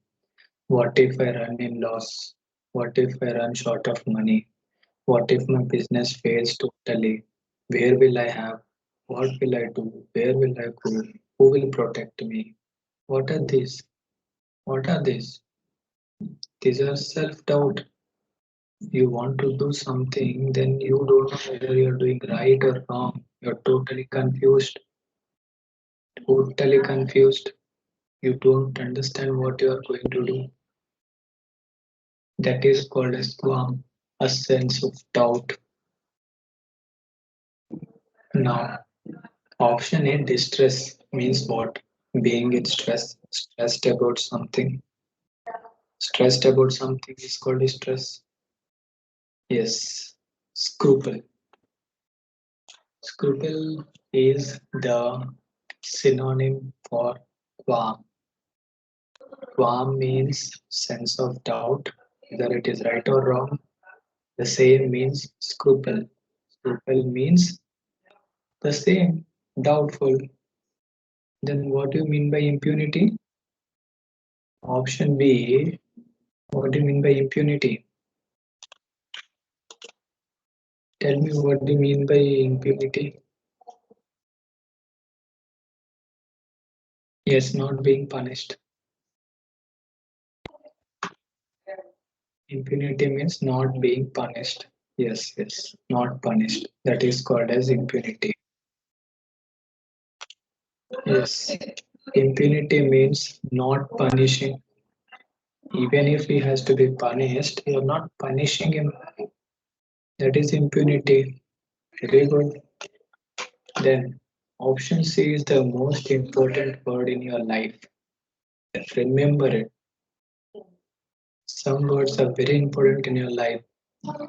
What if I run in loss? What if I run short of money? What if my business fails totally? Where will I have? What will I do? Where will I go? Who will protect me? What are these? What are these? These are self doubt. You want to do something, then you don't know whether you're doing right or wrong. You're totally confused. Totally confused. You don't understand what you are going to do. That is called as qualm, a sense of doubt. Now, option A, distress means what? Being in stress, stressed about something. Stressed about something is called distress. Yes. Scruple. Scruple is the synonym for qualm. Qualm means sense of doubt, whether it is right or wrong. The same means scruple. Scruple means the same, doubtful. Then what do you mean by impunity? Option B, what do you mean by impunity? Tell me what do you mean by impunity? Yes, not being punished. Impunity means not being punished. Yes, yes, not punished. That is called as impunity. Yes, impunity means not punishing. Even if he has to be punished, you're not punishing him. That is impunity. Very good. Then, option C is the most important word in your life. Remember it. Some words are very important in your life.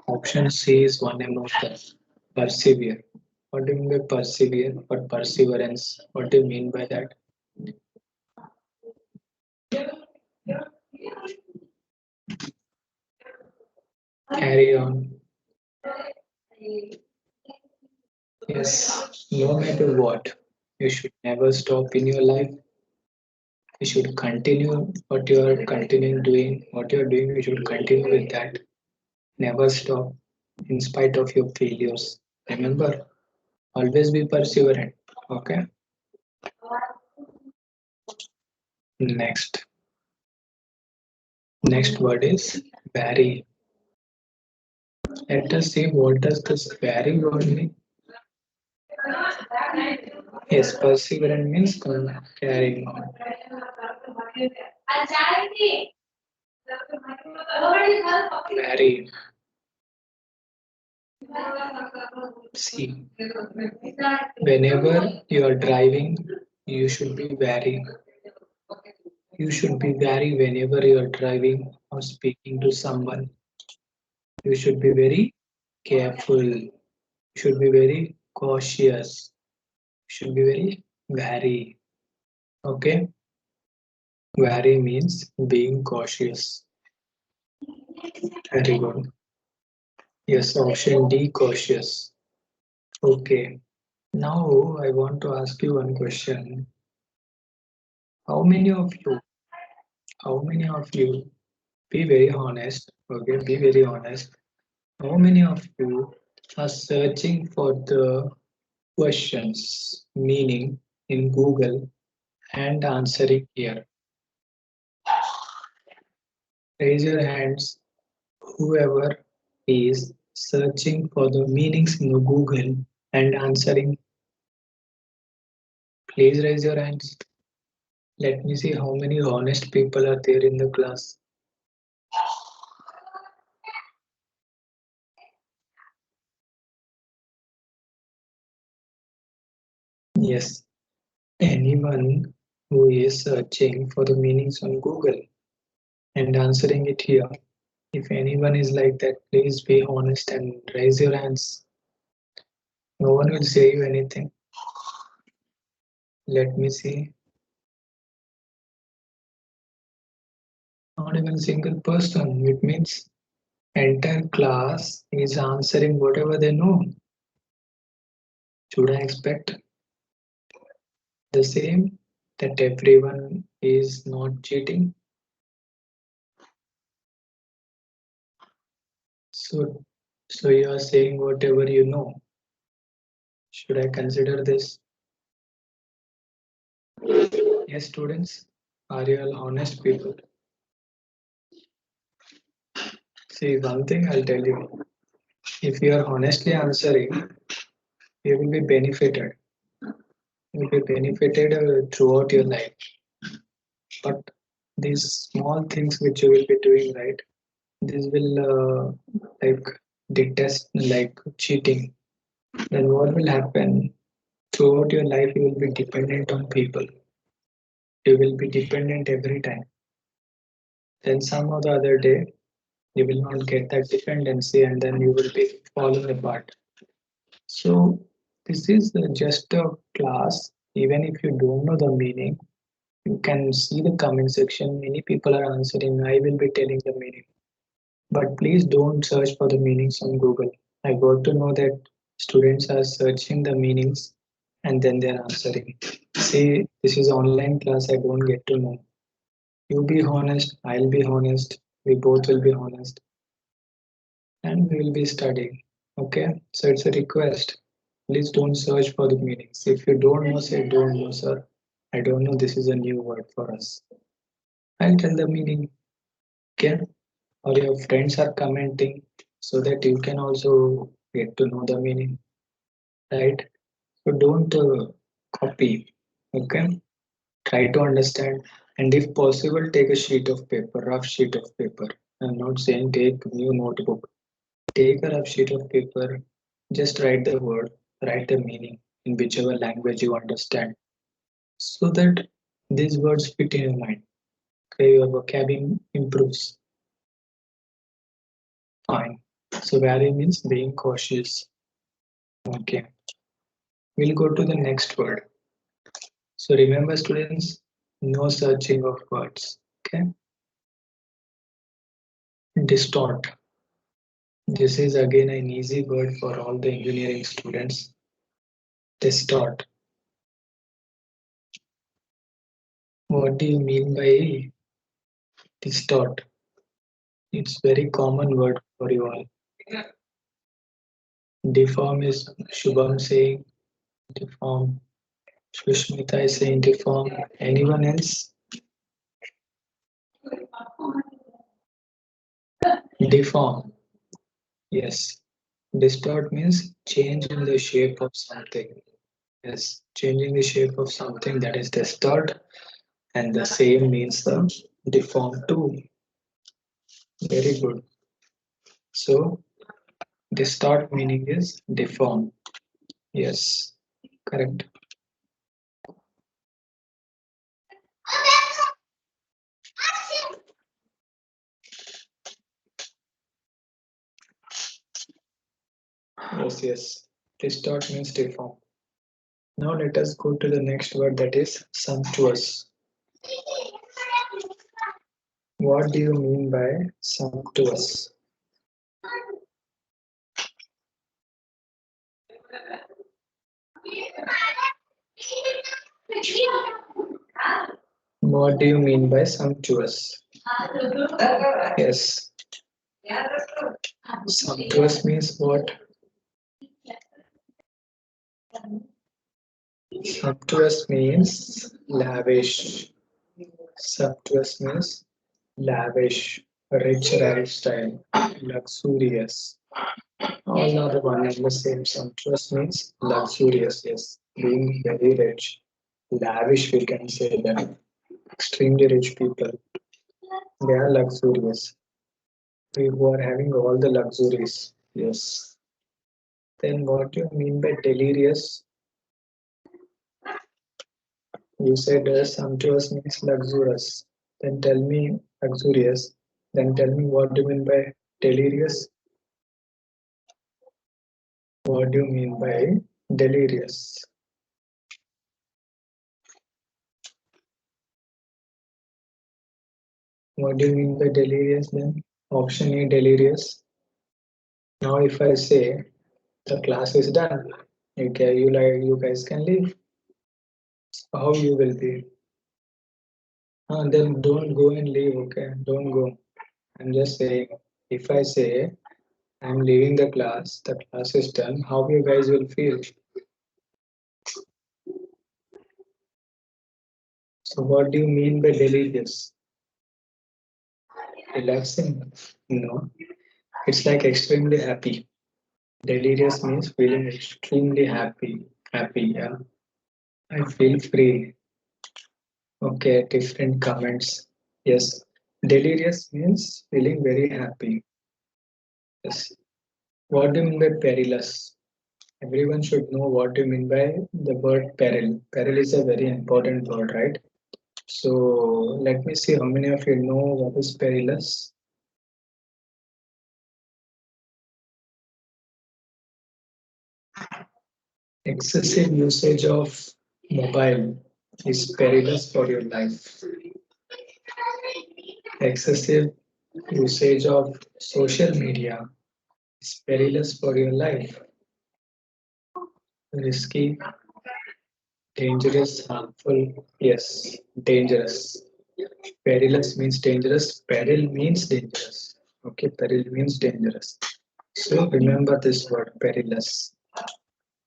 Option C is one among them. Persevere. What do you mean by persevere or perseverance? What do you mean by that? Carry on. Yes, no matter what, you should never stop in your life. You should continue what you are continuing doing. What you are doing, you should continue with that. Never stop in spite of your failures. Remember, always be perseverant. Okay. Next. Next word is vary. Let us see what does this vary word mean. Yes, perseverant means carrying on. Vary. See, whenever you are driving, you should be wary. You should be wary whenever you are driving or speaking to someone. You should be very careful. You should be very cautious. You should be very wary. Okay? Wary means being cautious. Very good. Yes, option D, cautious. Okay. Now I want to ask you one question. How many of you, how many of you, be very honest, okay, be very honest. How many of you are searching for the questions meaning in Google and answering here? Raise your hands, whoever is searching for the meanings in the Google and answering. Please raise your hands. Let me see how many honest people are there in the class. Yes, anyone who is searching for the meanings on Google and answering it here. If anyone is like that, please be honest and raise your hands. No one will say you anything. Let me see. Not even a single person. It means entire class is answering whatever they know. Should I expect the same, that everyone is not cheating? So, so you are saying whatever you know. Should I consider this? Yes, students, are you all honest people? See, one thing I'll tell you. If you are honestly answering, you will be benefited. You will be benefited throughout your life. But these small things which you will be doing, right? This will like detest like cheating. Then what will happen? Throughout your life, you will be dependent on people. You will be dependent every time. Then some or the other day, you will not get that dependency, and then you will be falling apart. So this is just a class. Even if you don't know the meaning, you can see the comment section. Many people are answering. I will be telling the meaning. But please don't search for the meanings on Google. I got to know that students are searching the meanings and then they're answering. See, this is online class. I don't get to know. You be honest. I'll be honest. We both will be honest, and we will be studying. Okay, so it's a request. Please don't search for the meanings. If you don't know, say don't know, sir. I don't know. This is a new word for us. I'll tell the meaning. Okay, or your friends are commenting so that you can also get to know the meaning, right? So don't copy. Okay, try to understand, and if possible, take a sheet of paper, rough sheet of paper. I'm not saying take new notebook. Take a rough sheet of paper, just write the word, write the meaning in whichever language you understand, so that these words fit in your mind. Okay, your vocabulary improves. Fine. So wary means being cautious. Okay. We'll go to the next word. So remember, students, no searching of words. Okay. Distort. This is again an easy word for all the engineering students. Distort. What do you mean by distort? It's very common word for you all. Deform is Shubham saying deform. Sushmita is saying deform. Anyone else? Deform. Yes. Distort means change in the shape of something. Yes, changing the shape of something, that is distort, and the same means the deform too. Very good. So distort meaning is deform. Yes, correct. Yes, yes. Distort means deform. Now let us go to the next word, that is sumptuous. What do you mean by sumptuous? What do you mean by sumptuous? Yes, sumptuous means what? Sumptuous means lavish. Sumptuous means lavish, rich lifestyle, luxurious. All are the one and the same. Sumptuous means luxurious, yes, being very rich. Lavish, we can say that. Extremely rich people, they are luxurious. We who are having all the luxuries. Yes. Then what do you mean by delirious? You said sumptuous means luxurious. Then tell me luxurious. Then tell me what do you mean by delirious? What do you mean by delirious? What do you mean by delirious then? Option A, delirious. Now if I say the class is done, okay, you guys can leave. How you will be? Then don't go and leave, okay? Don't go. I'm just saying, if I say I'm leaving the class is done, how you guys will feel? So what do you mean by delirious? Relaxing? No, it's like extremely happy. Delirious means feeling extremely happy. Happy, yeah. I feel free. Okay, different comments. Yes. Delirious means feeling very happy. Yes. What do you mean by perilous? Everyone should know what you mean by the word peril. Peril is a very important word, right? So let me see how many of you know what is perilous. Excessive usage of mobile is perilous for your life. Excessive usage of social media is perilous for your life. Risky, dangerous, harmful. Yes, dangerous. Perilous means dangerous. Peril means dangerous. Okay, peril means dangerous. So remember this word perilous.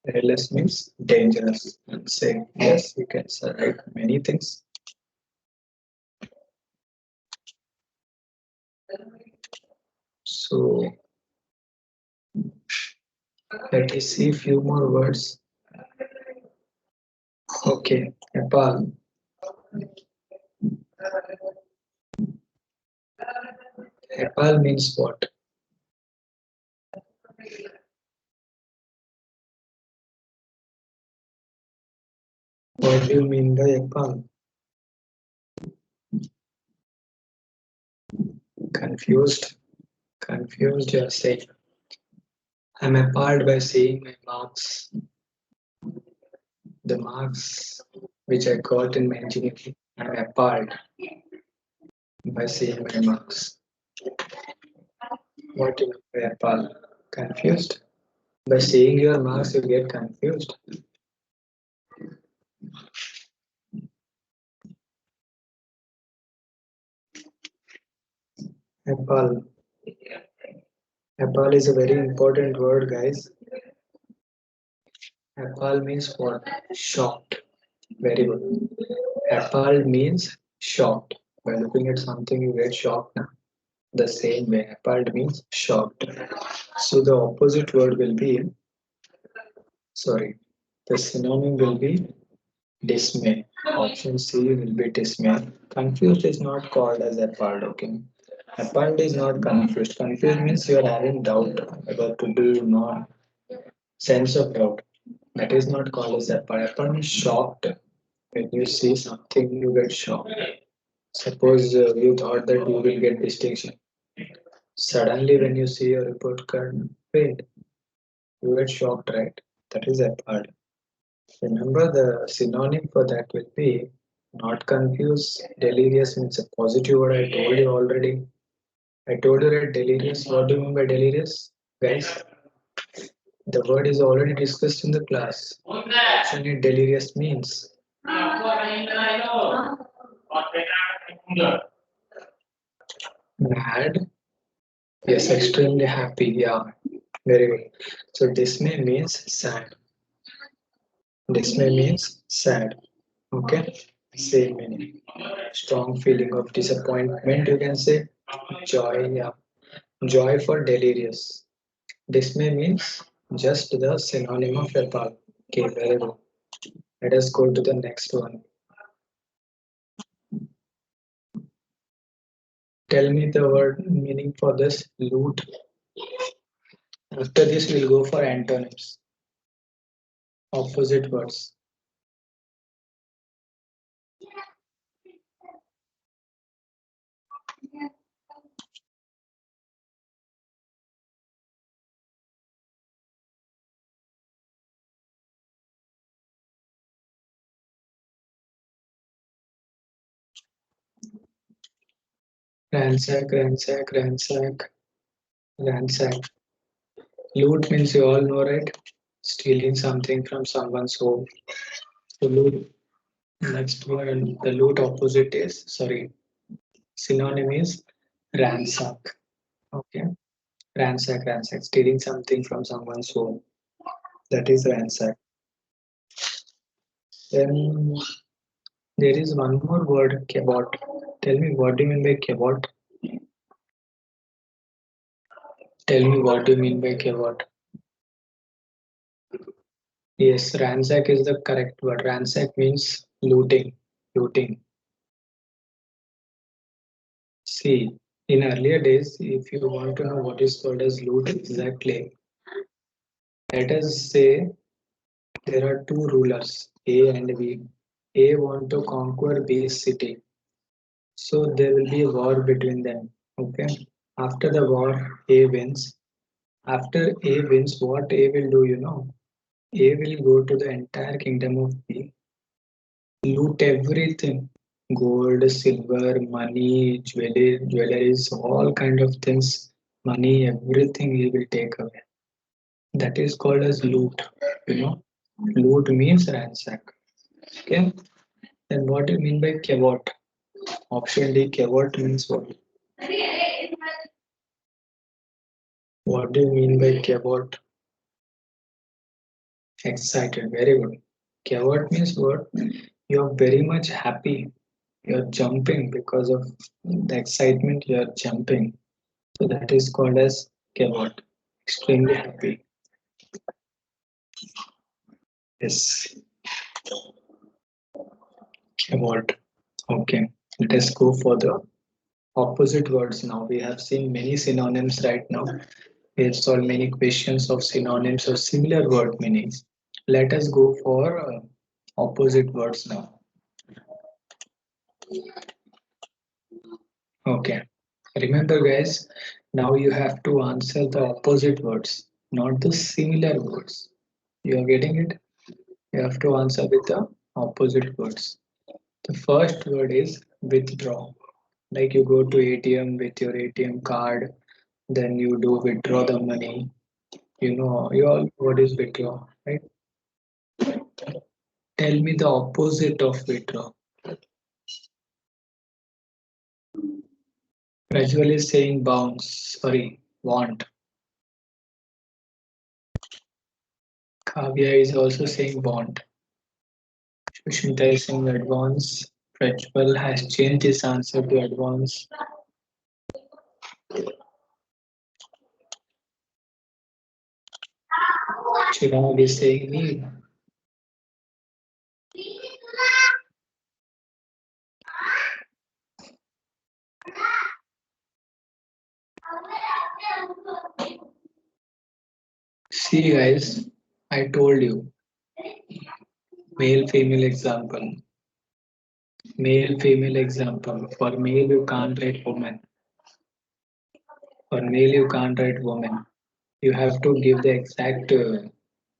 Perilous means dangerous. And say yes, you can write many things. So let us see few more words. Okay, Nepal. Nepal means what? What do you mean by Nepal? Confused? Confused, you're saying. I'm appalled by seeing my marks, the marks which I got in my engineering. I'm appalled by seeing my marks. What do you mean by appalled? Confused? By seeing your marks, you get confused. Appalled. Appalled is a very important word, guys. Appalled means what? Shocked. Very good. Appalled means shocked. By looking at something, you get shocked. Now. The same way, appalled means shocked. So the opposite word will be, sorry, the synonym will be dismay. Option C will be dismay. Confused is not called as appalled, okay? Appalled is not confused. Confused means you are having doubt about to do not sense of doubt. That is not called as appalled. Appalled means shocked. When you see something, you get shocked. Suppose you thought that you will get distinction. Suddenly, when you see your report card failed, you get shocked, right? That is appalled. Remember, the synonym for that will be not confused. Delirious means a positive word. I told you already. I told you that delirious. What do you mean by delirious, guys? The word is already discussed in the class. Actually, delirious means mad. Yes, extremely happy. Yeah, very good. So dismay means sad. Dismay means sad. Okay, same meaning. Strong feeling of disappointment. You can say joy. Yeah, joy for delirious. Dismay means just the synonym of appall. Okay, very good. Let us go to the next one. Tell me the word meaning for this loot. After this, we'll go for antonyms, opposite words. Ransack, ransack, ransack, ransack. Loot means you all know, right? Stealing something from someone's home. So loot. Next one, the loot opposite is, sorry, synonym is ransack. Okay. Ransack, stealing something from someone's home. That is ransack. Then there is one more word, cabot. Tell me what do you mean by cabot? Tell me what do you mean by cabot? Yes, ransack is the correct word. Ransack means looting. Looting. See, in earlier days, if you want to know what is called as loot exactly, let us say there are two rulers, A and B. A want to conquer B's city. So there will be a war between them. Okay. After the war, A wins. After A wins, what A will do, you know? A will go to the entire kingdom of B, loot everything. Gold, silver, money, jewelries, all kind of things, money, everything he will take away. That is called as loot. You know, loot means ransack. Okay. Then what do you mean by cavort? Option D, cavort means what? What do you mean by cavort? Excited. Very good. Cavort means what? You're very much happy. You're jumping because of the excitement. You're jumping. So that is called as cavort. Extremely happy. Yes. Cavort. Okay. Let us go for the opposite words now. We have seen many synonyms right now. We have solved many questions of synonyms or similar word meanings. Let us go for opposite words now. Okay. Remember, guys, now you have to answer the opposite words, not the similar words. You are getting it? You have to answer with the opposite words. The first word is withdraw. Like you go to ATM with your ATM card, then you do withdraw the money. You all what is withdraw, right? Tell me the opposite of withdraw. Rajwal is saying bounce, sorry, want. Kavya is also saying want. Sushmita is saying advance. Rajwal has changed his answer to advance. Chirag is saying need. See guys, I told you, male female example. Male female example. For male you can't write woman. For male you can't write woman. You have to give the exact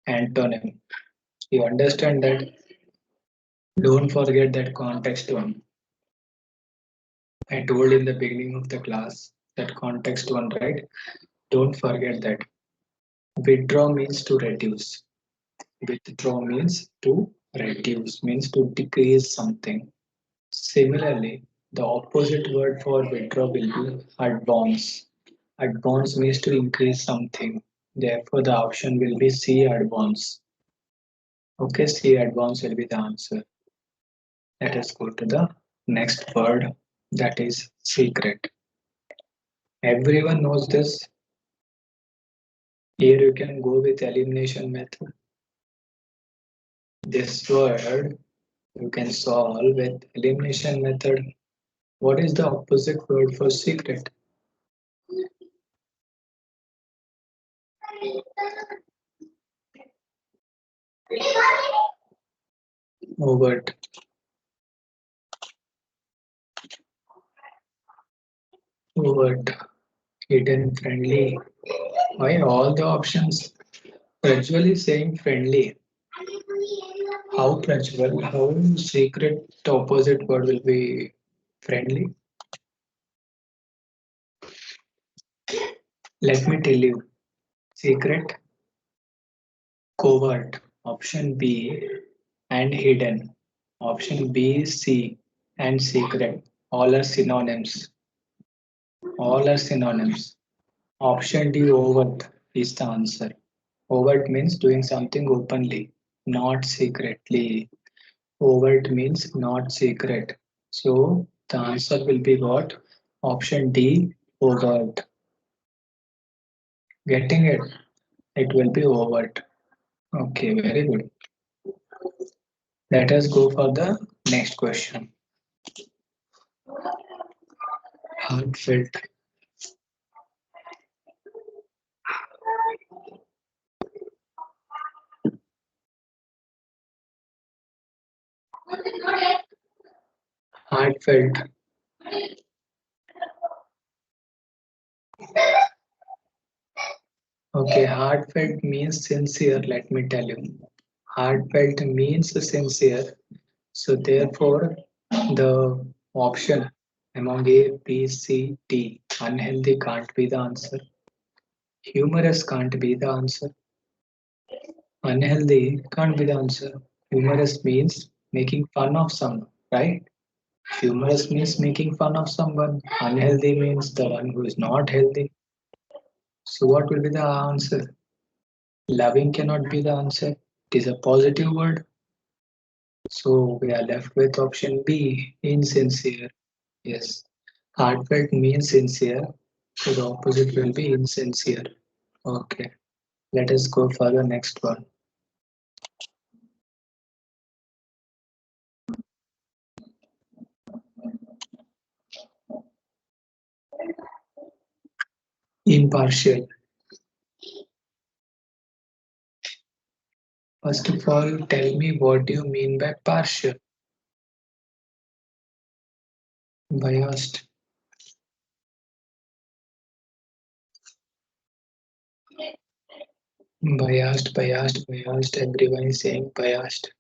antonym. You understand that? Don't forget that context one. I told in the beginning of the class that context one, right? Don't forget that. Withdraw means to reduce. Withdraw means to reduce, means to decrease something. Similarly, the opposite word for withdraw will be advance. Advance means to increase something. Therefore, the option will be C advance. Okay, C advance will be the answer. Let us go to the next word, that is secret. Everyone knows this. Here you can go with elimination method. This word you can solve with elimination method. What is the opposite word for secret? Overt. Overt. Hidden. Friendly. Why all the options? Prajwal is saying friendly. How Prajwal? How secret the opposite word will be friendly? Let me tell you. Secret, covert, option B, and hidden. Option B, C, and secret. All are synonyms. All are synonyms. Option D, overt, is the answer. Overt means doing something openly, not secretly. Overt means not secret. So the answer will be what? Option D, overt. Getting it? It will be overt. Okay, very good. Let us go for the next question. Heartfelt. Heartfelt. Okay, heartfelt means sincere, let me tell you. Heartfelt means sincere. So therefore, the option among A, B, C, D, unhealthy can't be the answer. Humorous can't be the answer. Unhealthy can't be the answer. Humorous means making fun of someone, right? Humorous means making fun of someone. Unhealthy means the one who is not healthy. So what will be the answer? Loving cannot be the answer. It is a positive word. So we are left with option B, insincere. Yes. Heartfelt means sincere. So the opposite will be insincere. Okay. Let us go for the next one. Impartial. First of all, tell me what do you mean by partial? Biased. Biased. Everyone is saying biased.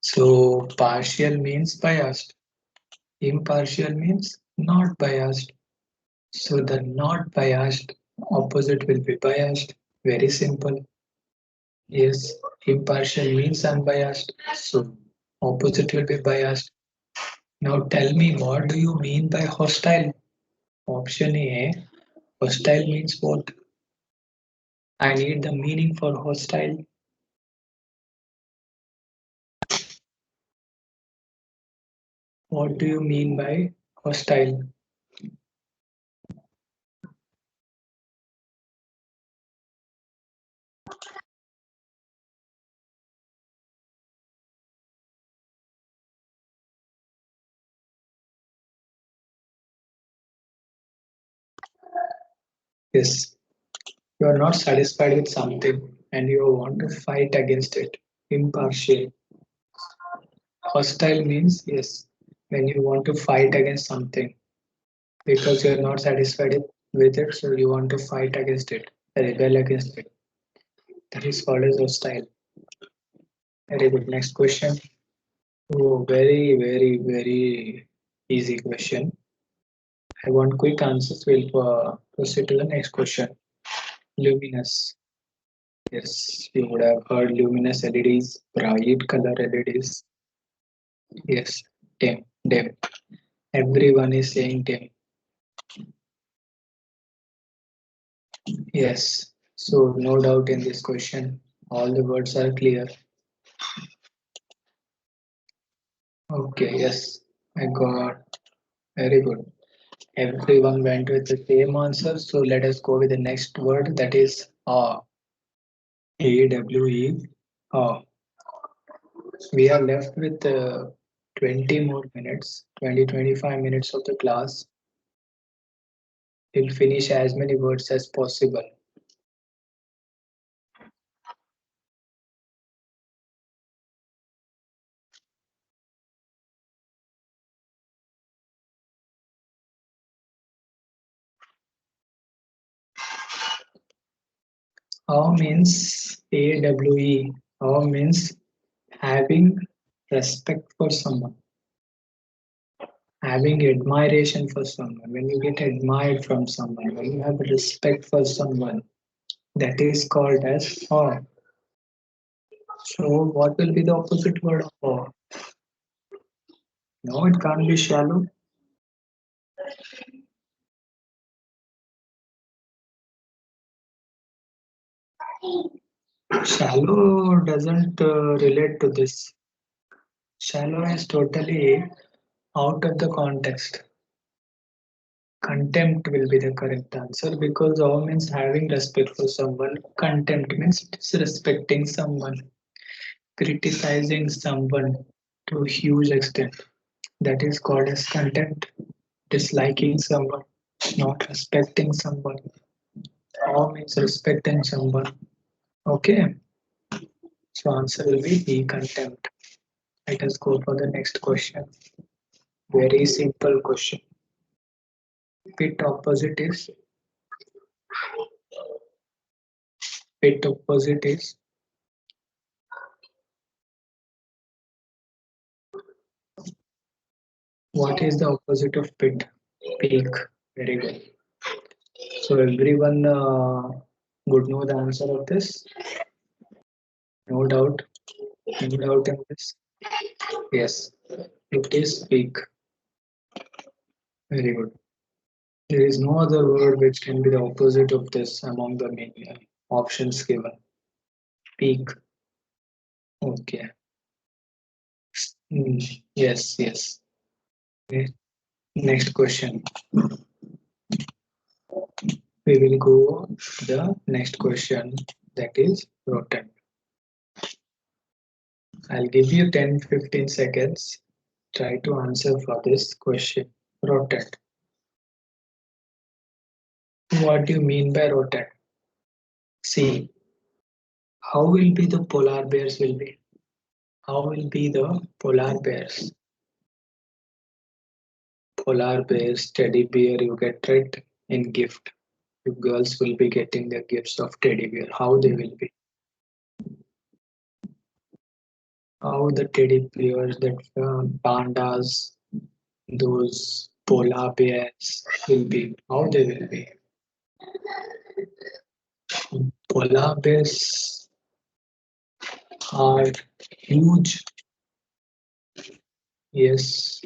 So partial means biased. Impartial means not biased. So the not biased opposite will be biased. Very simple. Yes, impartial means unbiased. So opposite will be biased. Now tell me what do you mean by hostile? Option A, hostile means what? I need the meaning for hostile. What do you mean by hostile? Yes, you are not satisfied with something and you want to fight against it. Impartial. Hostile means yes, when you want to fight against something because you are not satisfied with it, so you want to fight against it, rebel against it. That is called as hostile. Very good. Next question. Oh, very easy question. I want quick answers. We'll proceed to the next question. Luminous. Yes, you would have heard luminous LEDs, bright color LEDs. Yes, dim, dim. Everyone is saying dim. Yes. So no doubt in this question. All the words are clear. Okay, yes, I got very good. Everyone went with the same answer. So let us go with the next word that is AWE. Uh, we are left with 20 more minutes, 20-25 minutes of the class. We'll finish as many words as possible. Awe means AWE. Awe means having respect for someone, having admiration for someone. When you get admired from someone, when you have respect for someone, that is called as awe. So, what will be the opposite word of awe? No, it can't be shallow. Shallow doesn't relate to this. Shallow is totally out of the context. Contempt will be the correct answer because awe means having respect for someone. Contempt means disrespecting someone, criticizing someone to a huge extent. That is called as contempt. Disliking someone, not respecting someone. Awe means respecting someone. Okay, so answer will be B, contempt. Let us go for the next question. Very simple question. Pit opposite is pit opposite is what is the opposite of pit? Peak. Very good. So everyone would know the answer of this. No doubt. No doubt in this. Yes, it is peak. Very good. There is no other word which can be the opposite of this among the many options given. Peak. Okay. Hmm. Yes, yes. Okay. Next question. We will go to the next question, that is rotten. I'll give you 10-15 seconds. Try to answer for this question. Rotten. What do you mean by rotten? See, how will be the polar bears will be? How will be the polar bears? Polar bears, teddy bear, you get right in gift. You girls will be getting the gifts of teddy bear. How they will be? How the teddy bears, that pandas, those polar bears will be? How they will be? Polar bears are huge. Yes,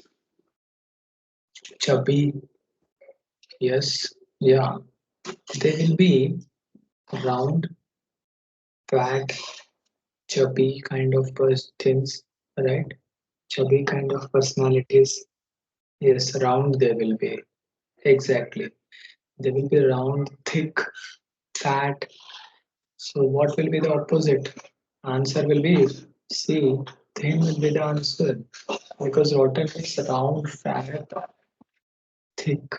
chubby. Yes, yeah. They will be round, fat, chubby kind of things, right? Chubby kind of personalities. Yes, round they will be. Exactly. They will be round, thick, fat. So what will be the opposite? Answer will be C. Thin will be the answer because rotten is round, fat, thick.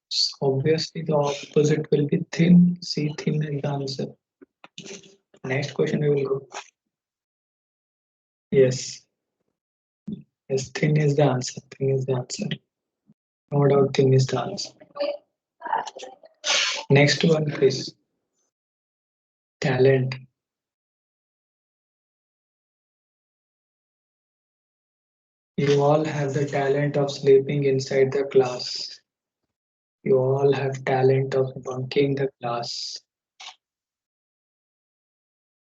So obviously the opposite will be thin. C. Thin is the answer. Next question we will go. Yes. Yes, thin is the answer. Thin is the answer. No doubt thin is the answer. Next one, please. Talent. You all have the talent of sleeping inside the class. You all have talent of bunking the class.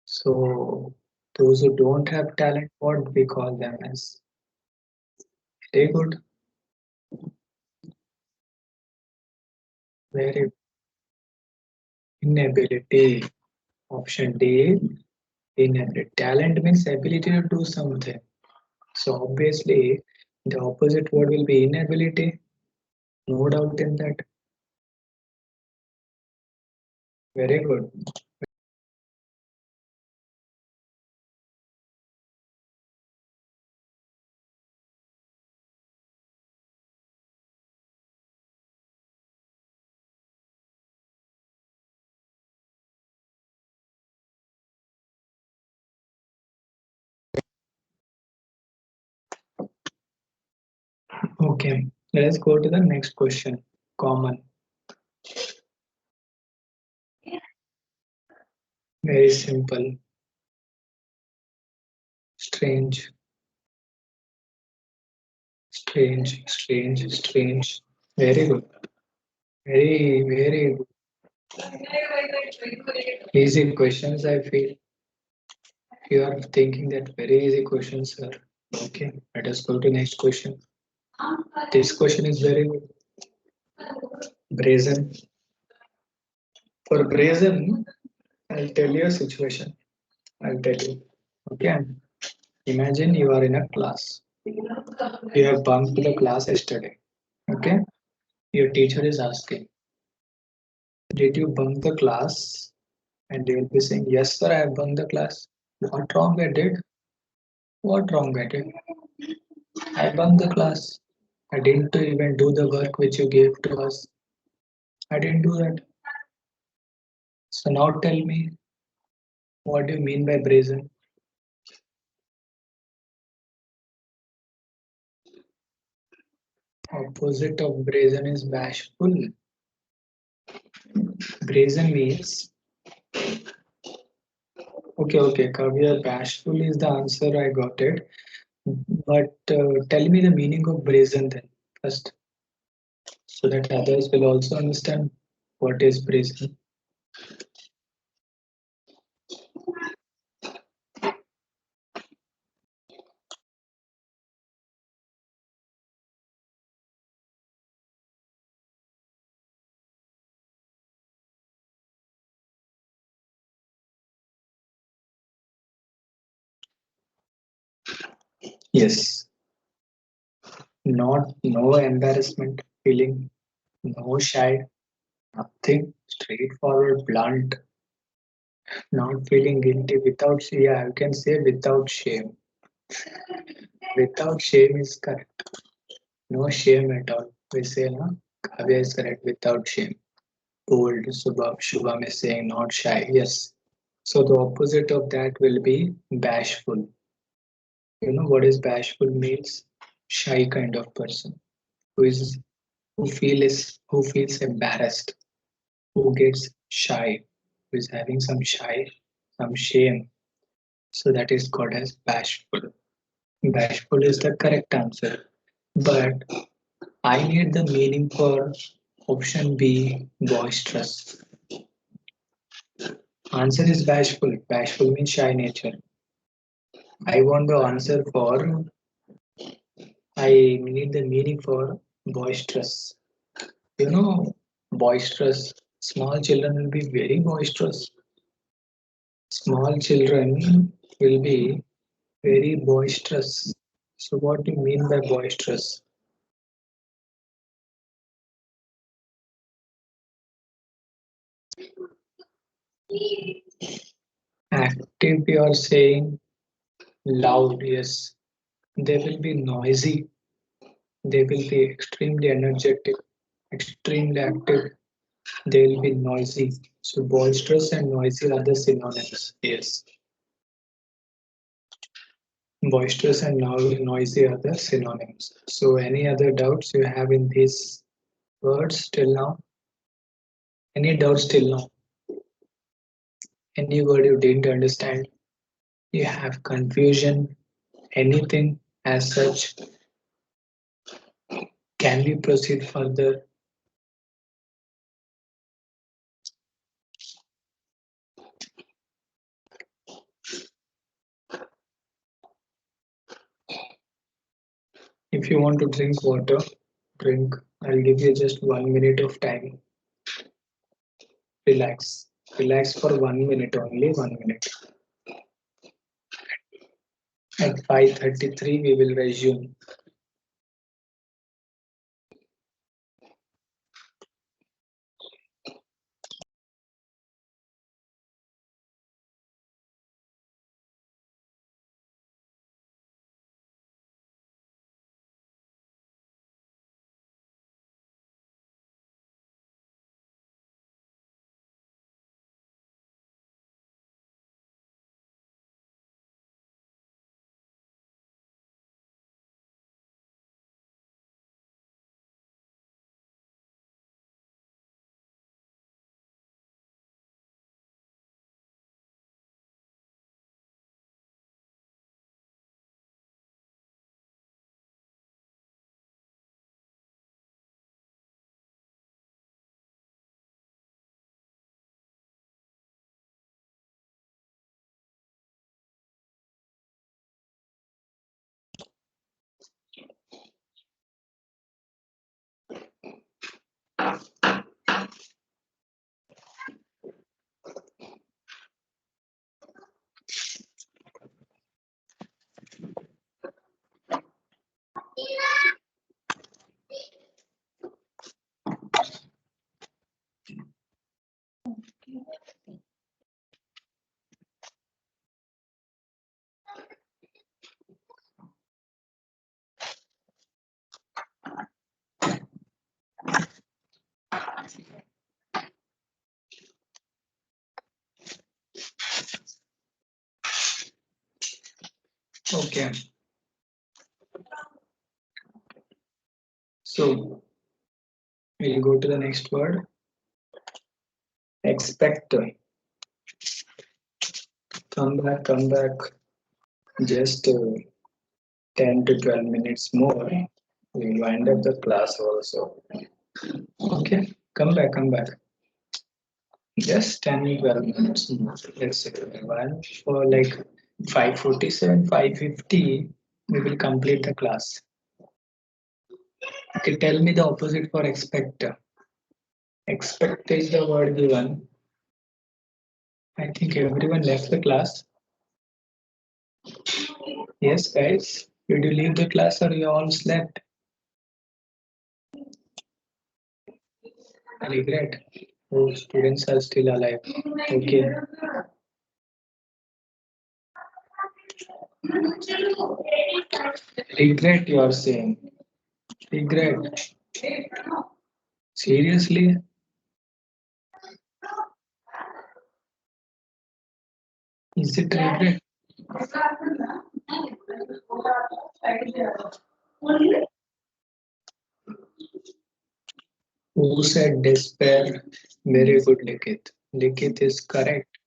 So those who don't have talent, what we call them as? Very good. Very inability. Option D. Inability. Talent means ability to do something. So obviously the opposite word will be inability. No doubt in that. Very good. Okay, let's go to the next question. Common. Very simple. Strange, strange. Very good. Very easy questions, I feel. You are thinking that very easy questions, sir. Okay, let us go to next question. This question is very good. Brazen. For brazen, I'll tell you a situation. I'll tell you. Okay. Imagine you are in a class. You have bunked the class yesterday. Okay. Your teacher is asking, did you bunk the class? And you will be saying, yes, sir, I have bunked the class. What wrong I did? What wrong I did? I bunked the class. I didn't even do the work which you gave to us. I didn't do that. So now tell me, what do you mean by brazen? Opposite of brazen is bashful. Brazen means, okay, Kavya, bashful is the answer. I got it. But tell me the meaning of brazen then first, so that others will also understand what is brazen. Yes, not no embarrassment feeling, no shy, nothing, straightforward, blunt, not feeling guilty without, yeah, you can say without shame. Without shame is correct. No shame at all. We say, no, Kavya is correct, without shame. Bold, Shubham is saying not shy. Yes. So the opposite of that will be bashful. You know what is bashful means? Shy kind of person who is who feels embarrassed, who gets shy, who is having some shy, some shame. So that is called as bashful. Bashful is the correct answer. But I need the meaning for option B, boisterous. Answer is bashful. Bashful means shy nature. I want the answer for, I need the meaning for boisterous. You know, boisterous. Small children will be very boisterous. Small children will be very boisterous. So, what do you mean by boisterous? Active, you are saying loud, yes. They will be noisy. They will be extremely energetic, extremely active. They will be noisy. So, boisterous and noisy are the synonyms. Yes. Boisterous and noisy are the synonyms. So, any other doubts you have in these words till now? Any doubts till now? Any word you didn't understand? You have confusion? Anything as such? Can we proceed further? If you want to drink water, drink. I'll give you just 1 minute of time. Relax. Relax for 1 minute only, 1 minute. At 5:33, we will resume. Okay. So we'll go to the next word. Expect. Come back, come back. Just 10 to 12 minutes more. We'll wind up the class also. Okay, come back, come back. Just 10 to 12 minutes more. Let's say one for like 5:47, 5:50. We will complete the class. Okay, tell me the opposite for expect. Expect is the word given. I think everyone left the class. Yes, guys. Did you leave the class or you all slept? Regret. Oh, students are still alive. Okay. Regret, you are saying. Regret. Seriously? Is it regret? Who said despair? Very good, Likit. Likit is correct.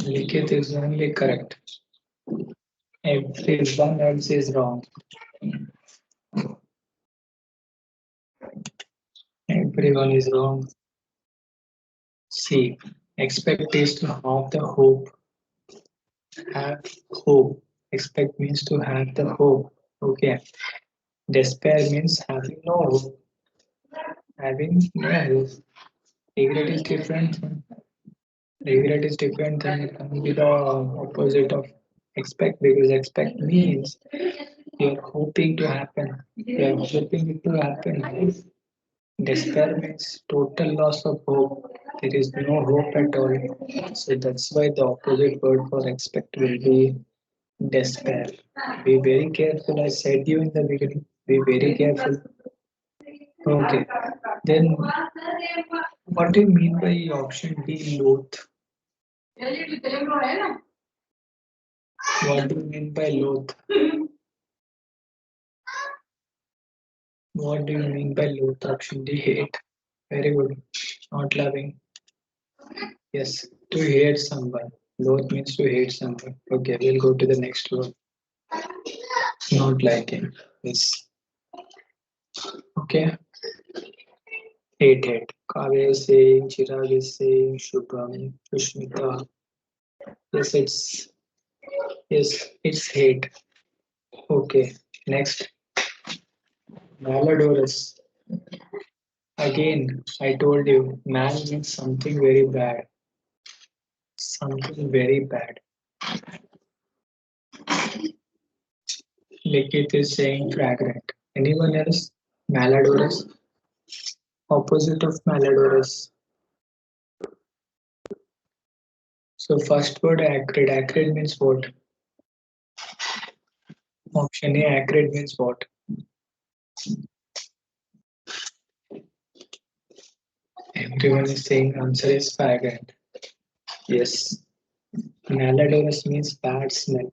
Likit is only correct. Everyone else is wrong. Everyone is wrong. See, expect is to have the hope. Have hope. Expect means to have the hope. Okay. Despair means having no hope. Having no hope. Regret is different. Regret is different than it can be the opposite of expect because expect means you're hoping to happen. You're hoping it to happen. Despair means total loss of hope. There is no hope at all. So that's why the opposite word for expect will be despair. Be very careful. I said you in the beginning. Be very careful. Okay. Then what do you mean by option D, loath? What do you mean by loath? What do you mean by loath? Option D, hate. Very good. Not loving. Yes, to hate someone. Loath means to hate someone. Okay, we'll go to the next word. Not liking. Yes. Okay. Hate, hate. Kavya is saying, Chirag is saying, Shubham, Sushmita. Yes, it's hate. Okay. Next, malodorous. Again, I told you, mal means something very bad. Something very bad. Likit is saying fragrant. Anyone else? Malodorous. Opposite of malodorous. So first word acrid. Acrid means what? Option A, acrid means what? Everyone is saying answer is fragrant. Yes. Malodorous means bad smell.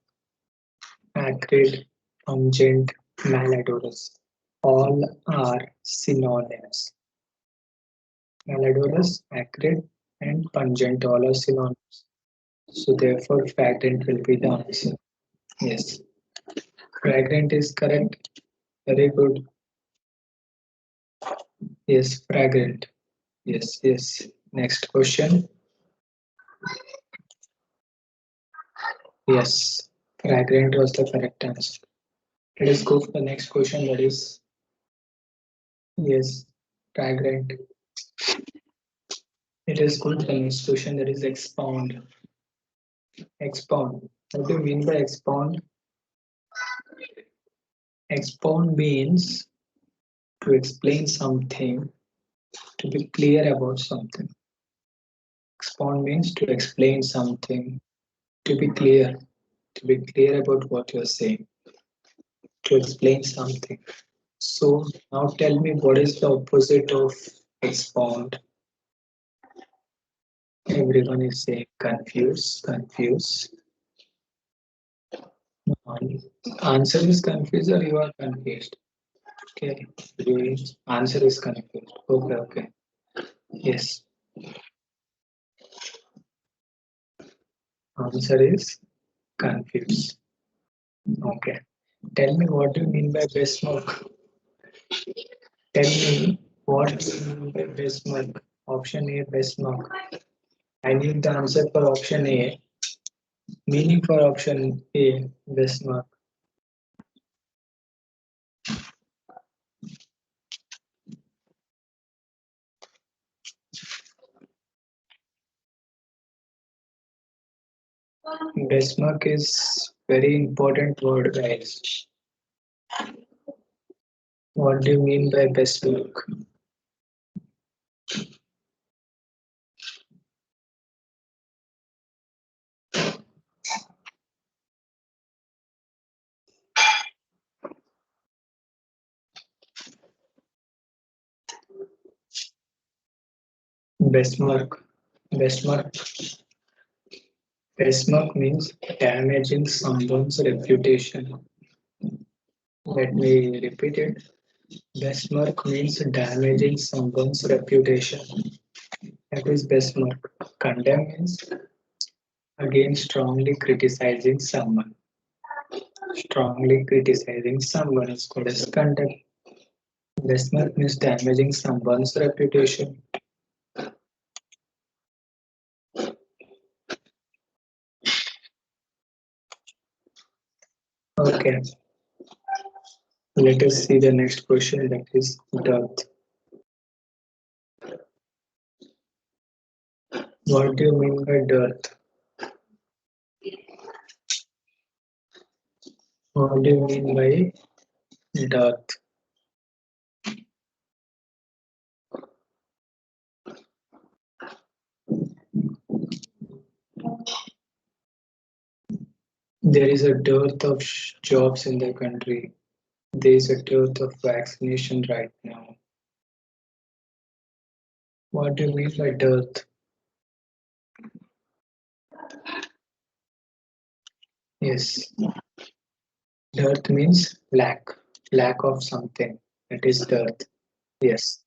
Acrid, pungent, malodorous. All are synonyms. Malodorous, acrid, and pungent all are synonyms. So therefore, fragrant will be the answer. Yes. Fragrant is correct. Very good. Yes, fragrant. Yes, yes. Next question. Yes, fragrant was the correct answer. Let us go for the next question. That is, yes, fragrant. It is good. The next question that is expound. Expound. What do you mean by expound? Expound means to explain something, to be clear about something. Expound means to explain something, to be clear about what you're saying, to explain something. So now tell me what is the opposite of expound? Everyone is saying confuse, confuse. Answer is confused or you are confused? Okay. The answer is confused. Okay, okay. Yes. Answer is confused. Okay. Tell me what do you mean by Bismarck? Tell me what do you mean by Bismarck? Option A, Bismarck. I need the answer for option A. Meaning for option A, Bismarck. Bismarck is very important word, guys. What do you mean by Bismarck? Bismarck. Bismarck. Bismarck means damaging someone's reputation. Let me repeat it. Bismarck means damaging someone's reputation. That is Bismarck. Condemn means again strongly criticizing someone. Strongly criticizing someone is called as condemn. Bismarck means damaging someone's reputation. Okay, let us see the next question, that is dearth. What do you mean by dearth? What do you mean by dearth? There is a dearth of jobs in the country. There is a dearth of vaccination right now. What do you mean by dearth? Yes, dearth means lack, lack of something. It is dearth. Yes.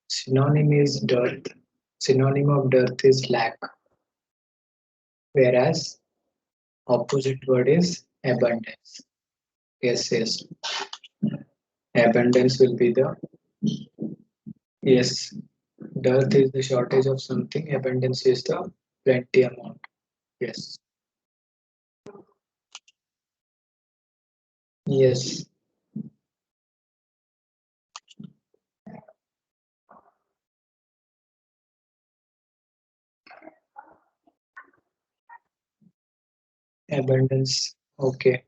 Synonym is dearth. Synonym of dearth is lack, whereas opposite word is abundance. Yes, yes. Abundance will be the yes. Dearth is the shortage of something. Abundance is the plenty amount. Yes. Yes. Abundance. Okay.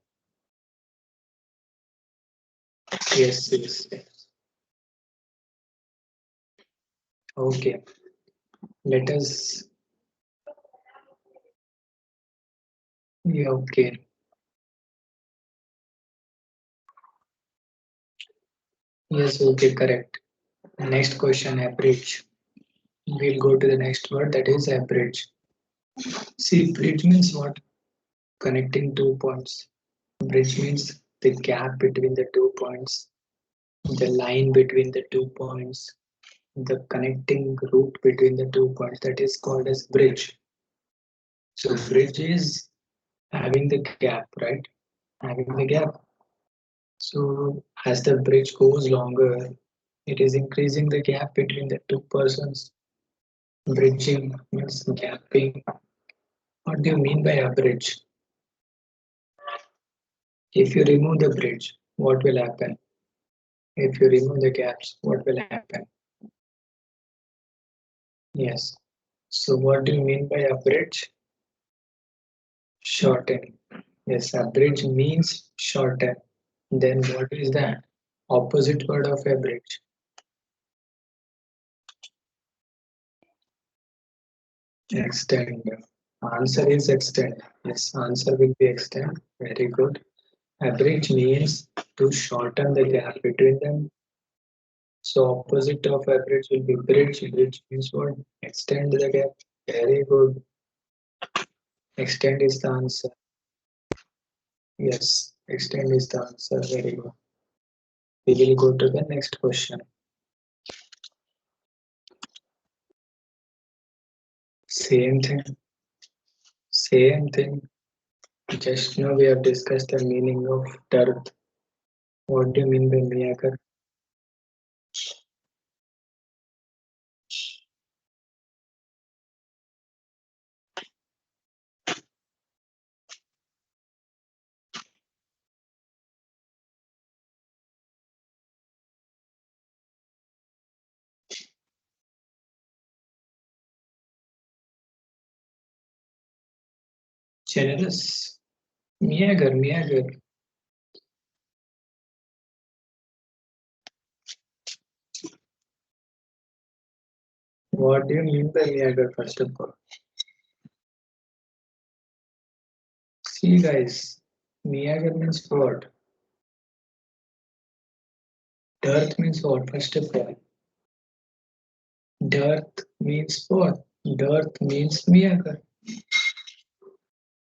Yes, yes, yes. Okay. Let us. Yeah, okay. Yes, okay, correct. Next question, average. We'll go to the next word, that is average. See, bridge means what? Connecting two points. Bridge means the gap between the 2 points, the line between the 2 points, the connecting route between the 2 points, that is called as bridge. So bridge is having the gap, right? Having the gap. So as the bridge goes longer, it is increasing the gap between the two persons. Bridging means gapping. What do you mean by a bridge? If you remove the bridge, what will happen? If you remove the gaps, what will happen? Yes. So what do you mean by a bridge? Shorten. Yes, a bridge means shorten. Then what is that? Opposite word of a bridge. Extend. Answer is extend. Yes, answer will be extend. Very good. A bridge means to shorten the gap between them. So opposite of a bridge will be bridge. Bridge means what? Extend the gap. Very good. Extend is the answer. Yes, extend is the answer. Very good. We will go to the next question. Same thing. Same thing. Just now we have discussed the meaning of dearth. What do you mean by meager? Generous. Meager, meager. What do you mean by meager, first of all? See, guys, meager means what? Dearth means what, first of all? Dearth means what? Dearth means meager.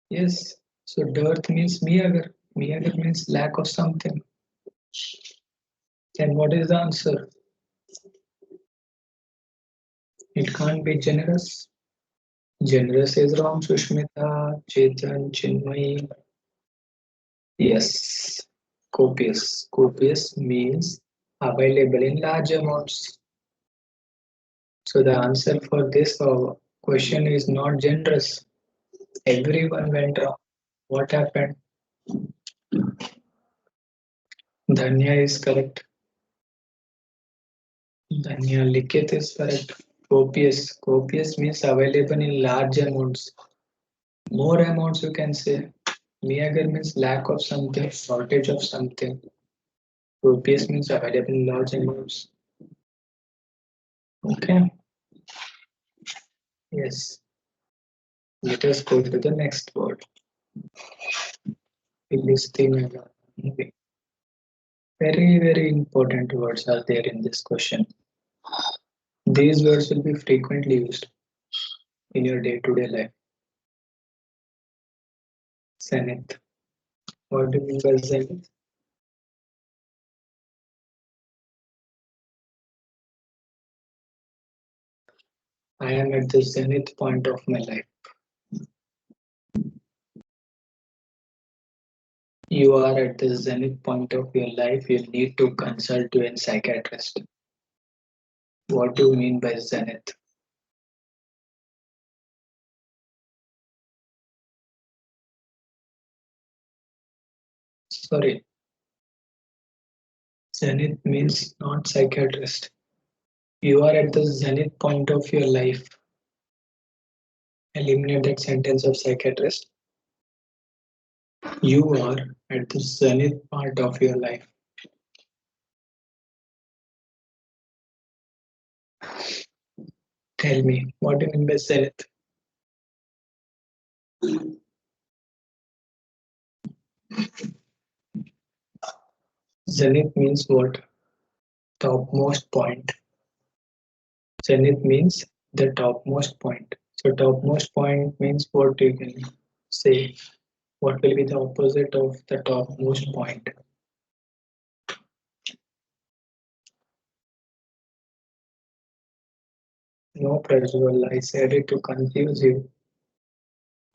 Yes. So dearth means meager. Meager means lack of something. Then what is the answer? It can't be generous. Generous is wrong, Sushmita, Chetan, Chinmay. Yes. Copious. Copious means available in large amounts. So the answer for this question is not generous. Everyone went wrong. What happened? Dhanya is correct. Dhanya Likit is correct. Copious. Copious means available in large amounts. More amounts you can say. Meager means lack of something, shortage of something. Copious means available in large amounts. Okay. Yes. Let us go to the next word. Philistina. Very, very important words are there in this question. These words will be frequently used in your day-to-day life. Zenith. What do you mean by zenith? I am at the zenith point of my life. You are at the zenith point of your life. You need to consult to a psychiatrist. What do you mean by zenith? Sorry, zenith means not psychiatrist. You are at the zenith point of your life. Eliminate that sentence of psychiatrist. You are at the zenith part of your life. Tell me, what do you mean by zenith? Zenith means what? Topmost point. Zenith means the topmost point. So topmost point means what you can say. What will be the opposite of the topmost point? No pressure. I said it to confuse you.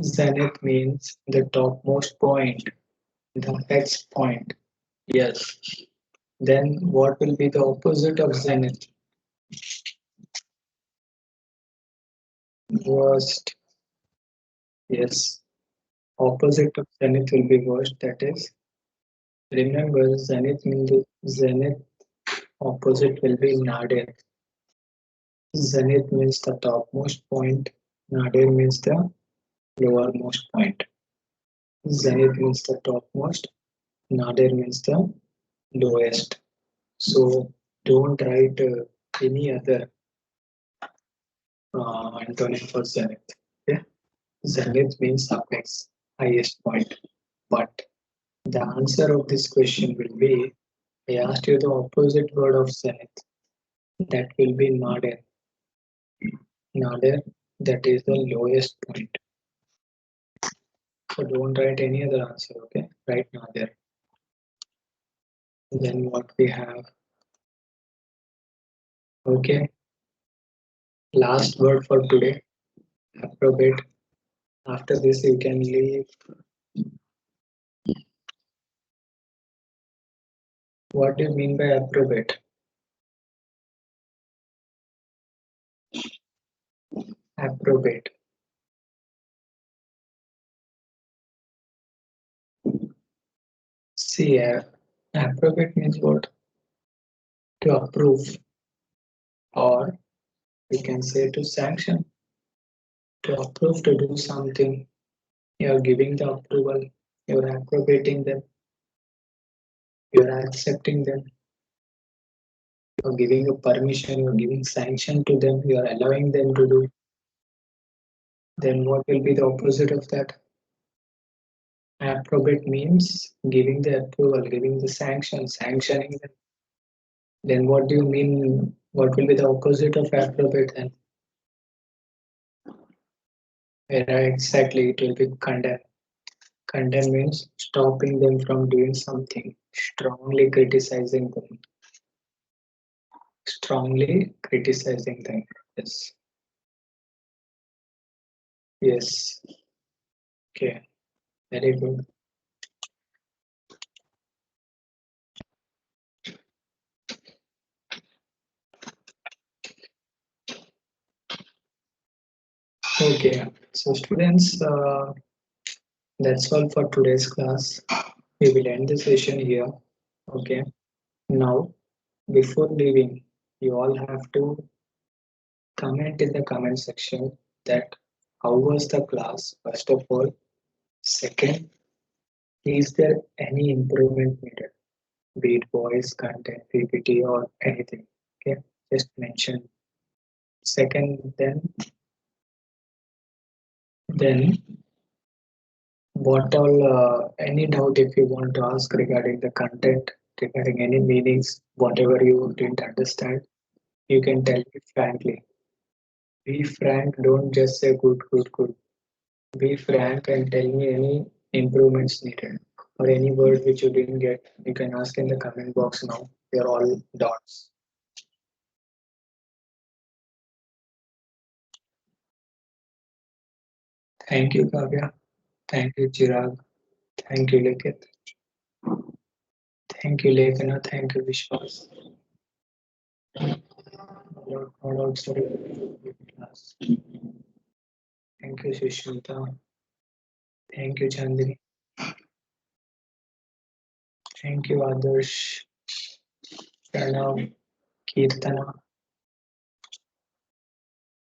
Zenith means the topmost point, the X point. Yes. Then what will be the opposite of zenith? Worst. Yes. Opposite of zenith will be worst. That is, remember, zenith means zenith opposite will be nadir. Zenith means the topmost point. Nadir means the lowermost point. Zenith means the topmost. Nadir means the lowest. So don't write any other antonym for zenith. Okay? Zenith means apex, highest point. But the answer of this question will be I asked you the opposite word of zenith. That will be nadir. Nadir, that is the lowest point. So don't write any other answer, okay? Right now there. Then what we have, okay? Last word for today, appropriate. After this, you can leave. What do you mean by appropriate? Appropriate. See, appropriate means what? To approve, or we can say to sanction. To approve to do something, you are giving the approval, you are appropriating them, you are accepting them, you are giving a permission, you are giving sanction to them, you are allowing them to do. Then what will be the opposite of that? Approbate means giving the approval, giving the sanction, sanctioning them. Then what do you mean? What will be the opposite of approbate then? Yeah, exactly, it will be condemn. Condemn means stopping them from doing something, strongly criticizing them, strongly criticizing them. Yes, yes, okay, very good. Okay, so students, that's all for today's class. We will end the session here. Okay, now before leaving, you all have to comment in the comment section that how was the class, first of all. Second, is there any improvement needed? Be it voice, content, PPT, or anything. Okay, just mention. Second, then what all any doubt if you want to ask regarding the content, regarding any meanings, whatever you didn't understand, you can tell me frankly. Be frank, don't just say good, good, good. Be frank and tell me any improvements needed or any word which you didn't get. You can ask in the comment box now. They're all dots. Thank you, Kavya. Thank you, Chirag. Thank you, Lekit. Thank you, Lekana. Thank you, Vishwas. Sorry. Thank you, Sushmita. Thank you, Chandini. Thank you, Adarsh. Pranav, Kirtana,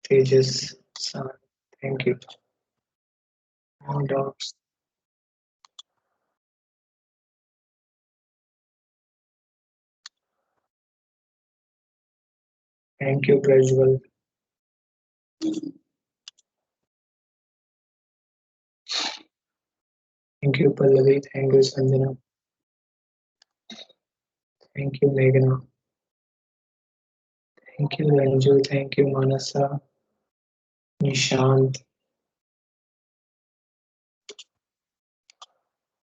Tejas, San. Thank you. No doubts. Thank you, Prajwal. Thank you, Pallavi. Thank you, Sanjana. Thank you, Meghna. Thank you, Ranju. Thank you, Manasa. Nishant.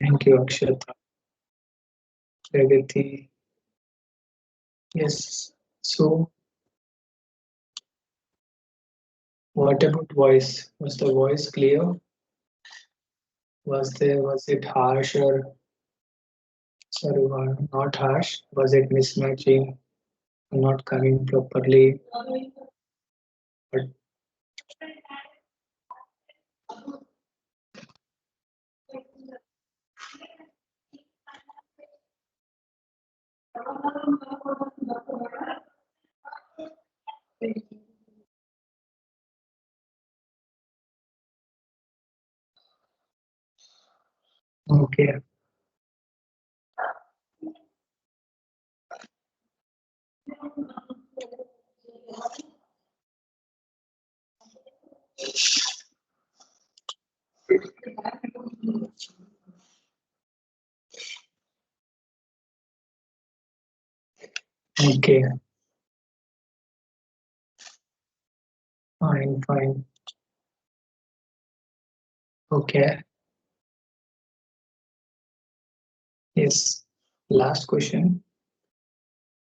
Thank you, Akshata. Pragati. Yes. So, what about voice? Was the voice clear? Was it harsh or sorry, not harsh? Was it mismatching, not coming properly? But okay, okay, fine, fine. Okay, Yes. Last question.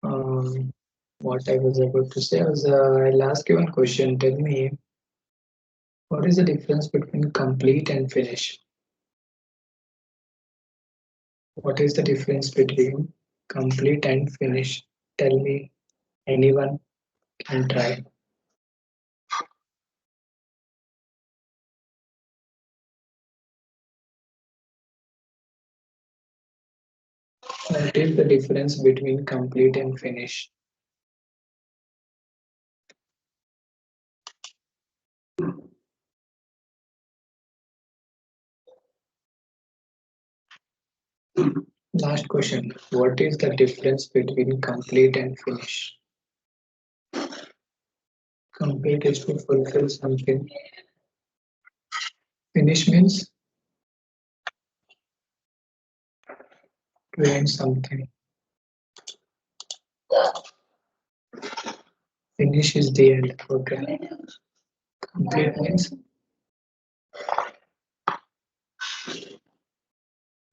Um, what I was about to say was I'll ask you one question. Tell me, what is the difference between complete and finish? What is the difference between complete and finish? Tell me, anyone can try. What is the difference between complete and finish? Last question. What is the difference between complete and finish? Complete is to fulfill something. Finish means to end something. Finish is the end. Okay. Complete means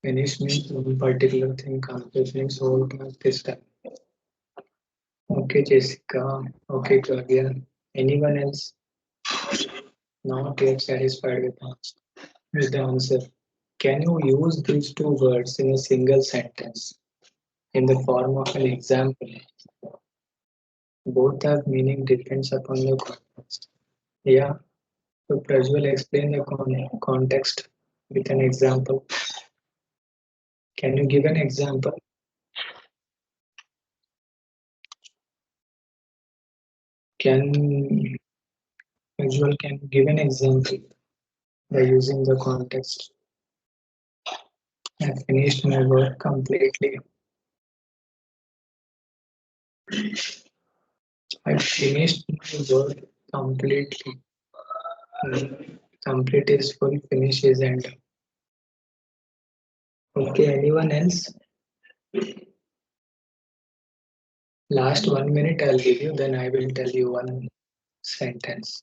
finish means one particular thing. Complete means whole task this time. Okay, Jessica. Okay, Claudia. Anyone else not yet satisfied with the answer? Can you use these two words in a single sentence in the form of an example? Both have meaning depends upon the context. Yeah, so Prajwal explain the context with an example. Can you give an example? Can Prajwal can give an example by using the context? I finished my work completely. I finished my work completely. Complete is full, finish is end. Okay, anyone else? Last 1 minute I'll give you, then I will tell you one sentence.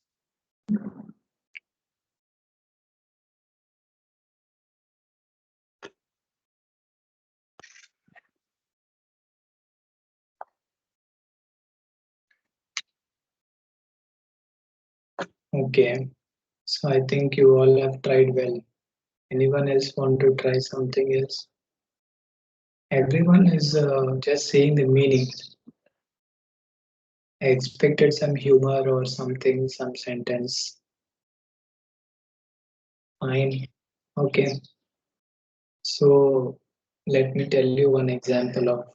Okay, so I think you all have tried well. Anyone else want to try something else? Everyone is just saying the meaning. I expected some humor or something, some sentence. Fine. Okay. So let me tell you one example of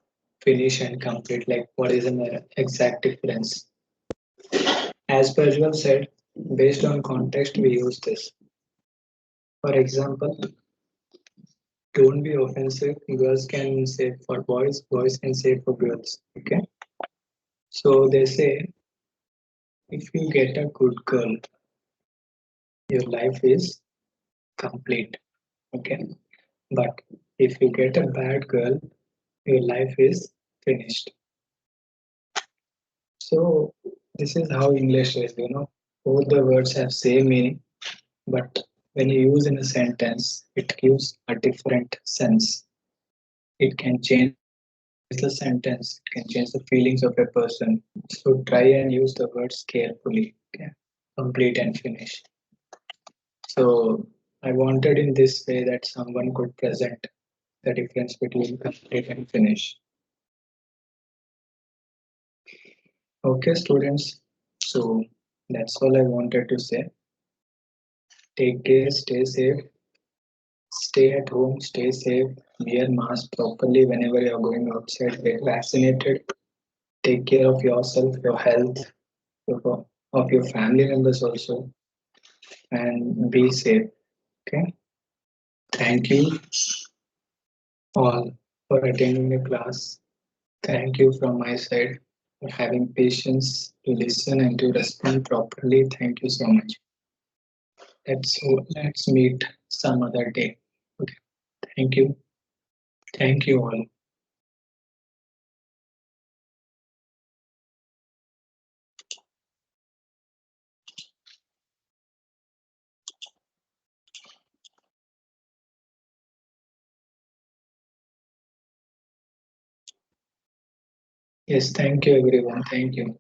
finish and complete, like what is the exact difference. As Prajwal said, based on context, we use this. For example, don't be offensive. Girls can say for boys, boys can say for girls. Okay. So they say if you get a good girl, your life is complete. Okay. But if you get a bad girl, your life is finished. So this is how English is, Both the words have same meaning, but when you use in a sentence, it gives a different sense. It can change the sentence, it can change the feelings of a person. So try and use the words carefully. Okay? Complete and finish. So I wanted in this way that someone could present the difference between complete and finish. Okay, students. So that's all I wanted to say. Take care, stay safe, stay at home, stay safe, wear mask properly whenever you're going outside, get vaccinated, take care of yourself, your health, of your family members also, and be safe. Okay. Thank you all for attending the class. Thank you from my side for having patience to listen and to respond properly. Thank you so much. Let's meet some other day. Okay. Thank you. Thank you all. Yes, thank you everyone. Thank you.